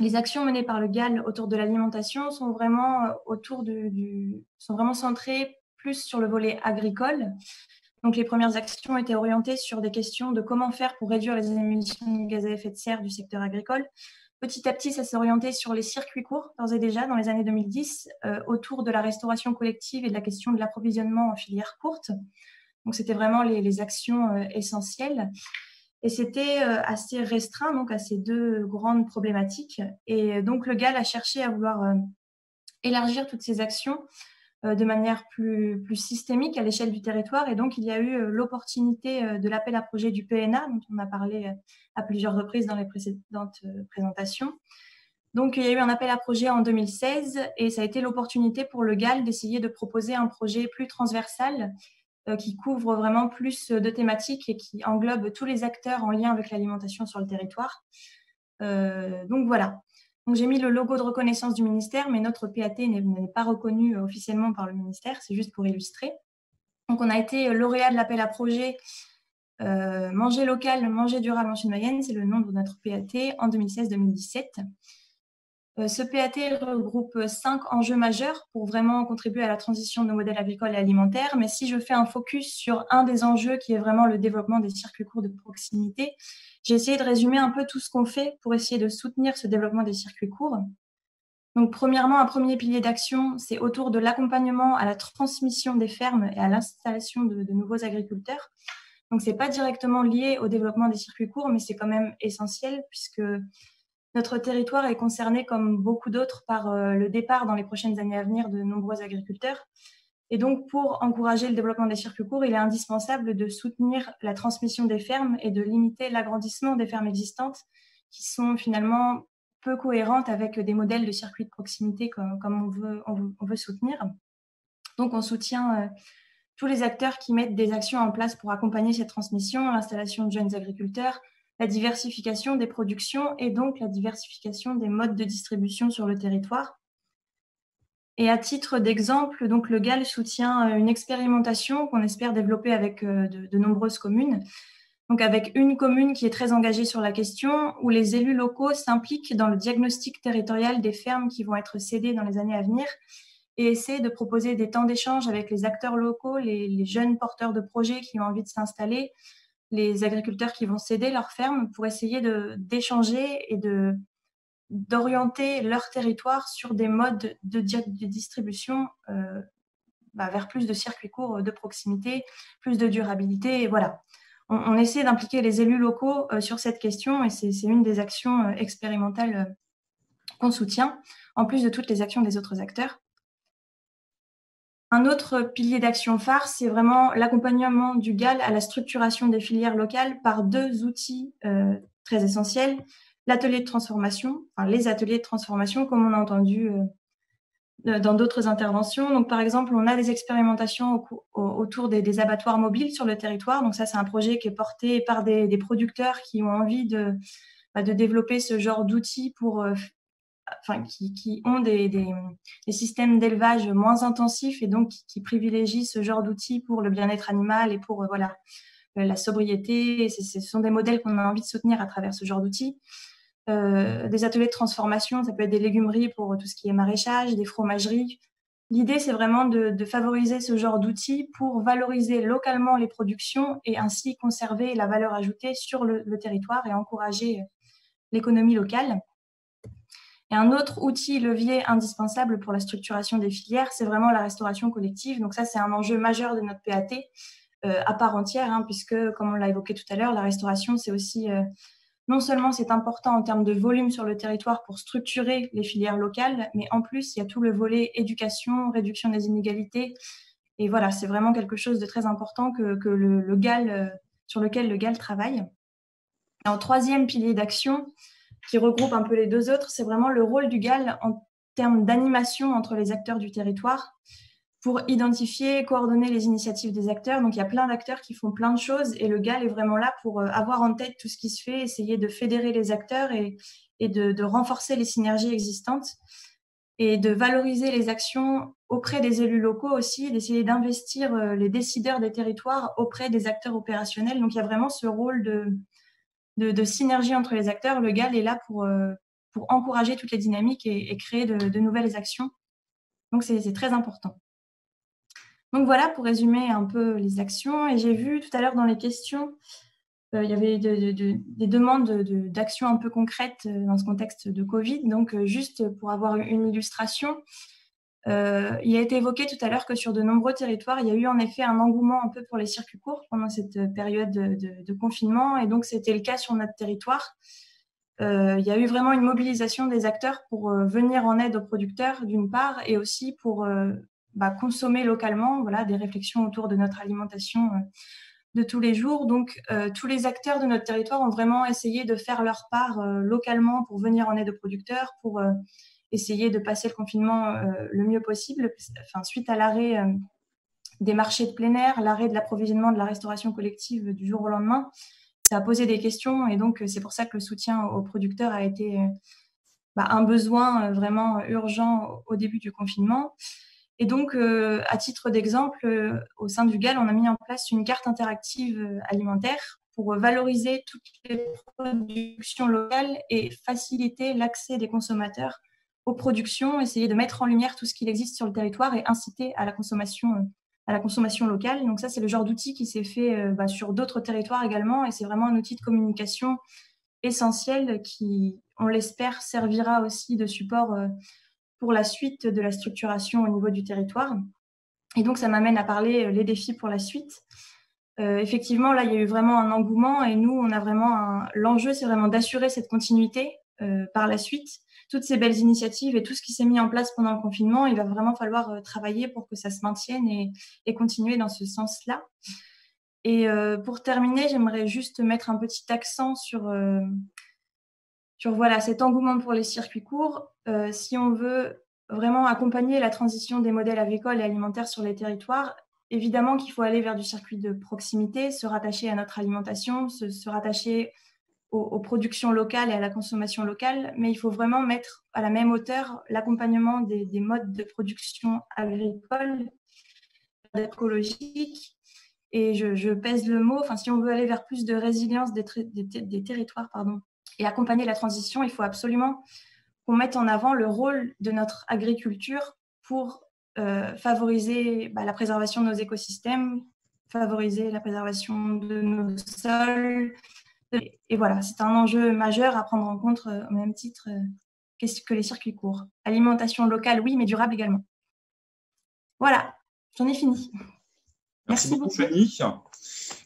les actions menées par le GAL autour de l'alimentation sont vraiment centrées plus sur le volet agricole. Donc, les premières actions étaient orientées sur des questions de comment faire pour réduire les émissions de gaz à effet de serre du secteur agricole. Petit à petit, ça s'est orienté sur les circuits courts, d'ores et déjà, dans les années 2010, autour de la restauration collective et de la question de l'approvisionnement en filière courte. Donc, c'était vraiment les actions essentielles. Et c'était assez restreint donc, à ces 2 grandes problématiques. Et donc, le GAL a cherché à vouloir élargir toutes ces actions de manière plus systémique à l'échelle du territoire. Et donc, il y a eu l'opportunité de l'appel à projet du PNA, dont on a parlé à plusieurs reprises dans les précédentes présentations. Donc, il y a eu un appel à projet en 2016 et ça a été l'opportunité pour le GAL d'essayer de proposer un projet plus transversal qui couvre vraiment plus de thématiques et qui englobe tous les acteurs en lien avec l'alimentation sur le territoire. Donc, voilà. Donc, j'ai mis le logo de reconnaissance du ministère, mais notre PAT n'est pas reconnu officiellement par le ministère, c'est juste pour illustrer. Donc, on a été lauréat de l'appel à projet Manger local, manger durable en Chine-Mayenne, c'est le nom de notre PAT en 2016-2017. Ce PAT regroupe 5 enjeux majeurs pour vraiment contribuer à la transition de nos modèles agricoles et alimentaires. Mais si je fais un focus sur un des enjeux qui est vraiment le développement des circuits courts de proximité, j'ai essayé de résumer un peu tout ce qu'on fait pour essayer de soutenir ce développement des circuits courts. Donc, premièrement, un premier pilier d'action, c'est autour de l'accompagnement à la transmission des fermes et à l'installation de nouveaux agriculteurs. Donc, ce n'est pas directement lié au développement des circuits courts, mais c'est quand même essentiel puisque notre territoire est concerné, comme beaucoup d'autres, par le départ dans les prochaines années à venir de nombreux agriculteurs. Et donc, pour encourager le développement des circuits courts, il est indispensable de soutenir la transmission des fermes et de limiter l'agrandissement des fermes existantes qui sont finalement peu cohérentes avec des modèles de circuits de proximité comme on veut soutenir. Donc, on soutient tous les acteurs qui mettent des actions en place pour accompagner cette transmission, l'installation de jeunes agriculteurs, la diversification des productions et donc la diversification des modes de distribution sur le territoire. Et à titre d'exemple, donc le GAL soutient une expérimentation qu'on espère développer avec de nombreuses communes. Donc avec une commune qui est très engagée sur la question, où les élus locaux s'impliquent dans le diagnostic territorial des fermes qui vont être cédées dans les années à venir et essaient de proposer des temps d'échange avec les acteurs locaux, les jeunes porteurs de projets qui ont envie de s'installer, les agriculteurs qui vont céder leur ferme pour essayer d'échanger et d'orienter leur territoire sur des modes de distribution vers plus de circuits courts de proximité, plus de durabilité. Et voilà. On essaie d'impliquer les élus locaux sur cette question et c'est une des actions expérimentales qu'on soutient, en plus de toutes les actions des autres acteurs. Un autre pilier d'action phare, c'est vraiment l'accompagnement du GAL à la structuration des filières locales par 2 outils très essentiels. L'atelier de transformation, enfin les ateliers de transformation, comme on a entendu dans d'autres interventions. Donc, par exemple, on a des expérimentations autour des abattoirs mobiles sur le territoire. Donc, ça, c'est un projet qui est porté par des producteurs qui ont envie de développer ce genre d'outils pour... qui ont des systèmes d'élevage moins intensifs et donc qui privilégient ce genre d'outils pour le bien-être animal et pour la sobriété. Ce sont des modèles qu'on a envie de soutenir à travers ce genre d'outils. Des ateliers de transformation, ça peut être des légumeries pour tout ce qui est maraîchage, des fromageries. L'idée, c'est vraiment de favoriser ce genre d'outils pour valoriser localement les productions et ainsi conserver la valeur ajoutée sur le territoire et encourager l'économie locale. Et un autre outil levier indispensable pour la structuration des filières, c'est vraiment la restauration collective. Donc ça, c'est un enjeu majeur de notre PAT à part entière, puisque, comme on l'a évoqué tout à l'heure, la restauration, c'est aussi, non seulement c'est important en termes de volume sur le territoire pour structurer les filières locales, mais en plus, il y a tout le volet éducation, réduction des inégalités. Et voilà, c'est vraiment quelque chose de très important que le GAL, sur lequel le GAL travaille. Et en troisième pilier d'action, qui regroupe un peu les 2 autres, c'est vraiment le rôle du GAL en termes d'animation entre les acteurs du territoire pour identifier et coordonner les initiatives des acteurs. Donc, il y a plein d'acteurs qui font plein de choses et le GAL est vraiment là pour avoir en tête tout ce qui se fait, essayer de fédérer les acteurs et de renforcer les synergies existantes et de valoriser les actions auprès des élus locaux aussi, d'essayer d'investir les décideurs des territoires auprès des acteurs opérationnels. Donc, il y a vraiment ce rôle de synergie entre les acteurs. Le GAL est là pour encourager toutes les dynamiques et créer de nouvelles actions. Donc, c'est très important. Donc, voilà pour résumer un peu les actions. Et j'ai vu tout à l'heure dans les questions, il y avait des demandes d'actions un peu concrètes dans ce contexte de Covid. Donc, juste pour avoir une illustration, il a été évoqué tout à l'heure que sur de nombreux territoires, il y a eu en effet un engouement un peu pour les circuits courts pendant cette période de confinement. Et donc, c'était le cas sur notre territoire. Il y a eu vraiment une mobilisation des acteurs pour venir en aide aux producteurs, d'une part, et aussi pour consommer localement, voilà, des réflexions autour de notre alimentation de tous les jours. Donc, tous les acteurs de notre territoire ont vraiment essayé de faire leur part localement pour venir en aide aux producteurs, pour essayer de passer le confinement le mieux possible. Enfin, suite à l'arrêt des marchés de plein air, l'arrêt de l'approvisionnement de la restauration collective du jour au lendemain, ça a posé des questions et donc c'est pour ça que le soutien aux producteurs a été un besoin vraiment urgent au début du confinement. Et donc, à titre d'exemple, au sein du GAL, on a mis en place une carte interactive alimentaire pour valoriser toutes les productions locales et faciliter l'accès des consommateurs aux productions, essayer de mettre en lumière tout ce qu'il existe sur le territoire et inciter à la consommation locale. Donc ça, c'est le genre d'outil qui s'est fait sur d'autres territoires également et c'est vraiment un outil de communication essentiel qui, on l'espère, servira aussi de support pour la suite de la structuration au niveau du territoire. Et donc, ça m'amène à parler les défis pour la suite. Effectivement, là, il y a eu vraiment un engouement et nous, on a vraiment l'enjeu, c'est vraiment d'assurer cette continuité par la suite. Toutes ces belles initiatives et tout ce qui s'est mis en place pendant le confinement, il va vraiment falloir travailler pour que ça se maintienne et continuer dans ce sens-là. Et pour terminer, j'aimerais juste mettre un petit accent sur voilà, cet engouement pour les circuits courts. Si on veut vraiment accompagner la transition des modèles agricoles et alimentaires sur les territoires, évidemment qu'il faut aller vers du circuit de proximité, se rattacher à notre alimentation, se rattacher aux productions locales et à la consommation locale, mais il faut vraiment mettre à la même hauteur l'accompagnement des modes de production agricole, écologique. Et je pèse le mot, si on veut aller vers plus de résilience des territoires, et accompagner la transition, il faut absolument qu'on mette en avant le rôle de notre agriculture pour favoriser la préservation de nos écosystèmes, favoriser la préservation de nos sols. Et voilà, c'est un enjeu majeur à prendre en compte au même titre que les circuits courts. Alimentation locale, oui, mais durable également. Voilà, j'en ai fini. Merci beaucoup, Fanny.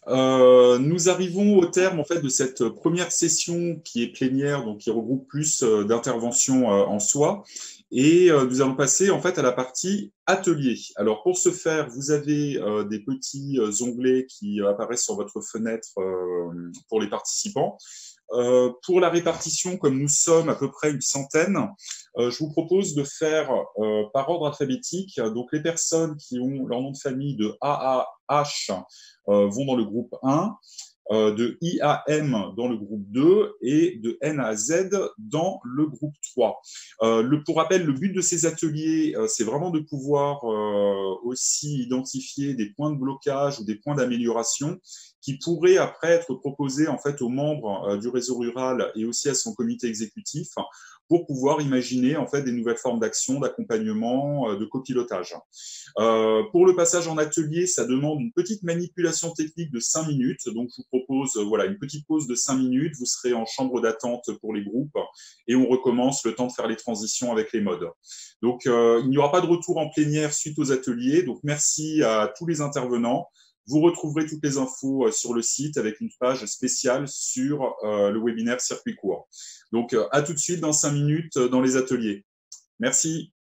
Nous arrivons au terme en fait de cette première session qui est plénière, donc qui regroupe plus d'interventions en soi. Et nous allons passer en fait à la partie atelier. Alors pour ce faire, vous avez des petits onglets qui apparaissent sur votre fenêtre pour les participants. Pour la répartition, comme nous sommes à peu près une centaine, je vous propose de faire par ordre alphabétique. Donc les personnes qui ont leur nom de famille de A à H vont dans le groupe 1, de I à M dans le groupe 2 et de N à Z dans le groupe 3. Pour rappel, le but de ces ateliers, c'est vraiment de pouvoir aussi identifier des points de blocage ou des points d'amélioration qui pourraient après être proposés en fait aux membres du réseau rural et aussi à son comité exécutif pour pouvoir imaginer en fait des nouvelles formes d'action, d'accompagnement, de copilotage. Pour le passage en atelier, ça demande une petite manipulation technique de 5 minutes. Donc, je vous propose une petite pause de 5 minutes. Vous serez en chambre d'attente pour les groupes et on recommence le temps de faire les transitions avec les modes. Donc, il n'y aura pas de retour en plénière suite aux ateliers. Donc, merci à tous les intervenants. Vous retrouverez toutes les infos sur le site avec une page spéciale sur le webinaire circuit court. Donc, à tout de suite dans 5 minutes dans les ateliers. Merci.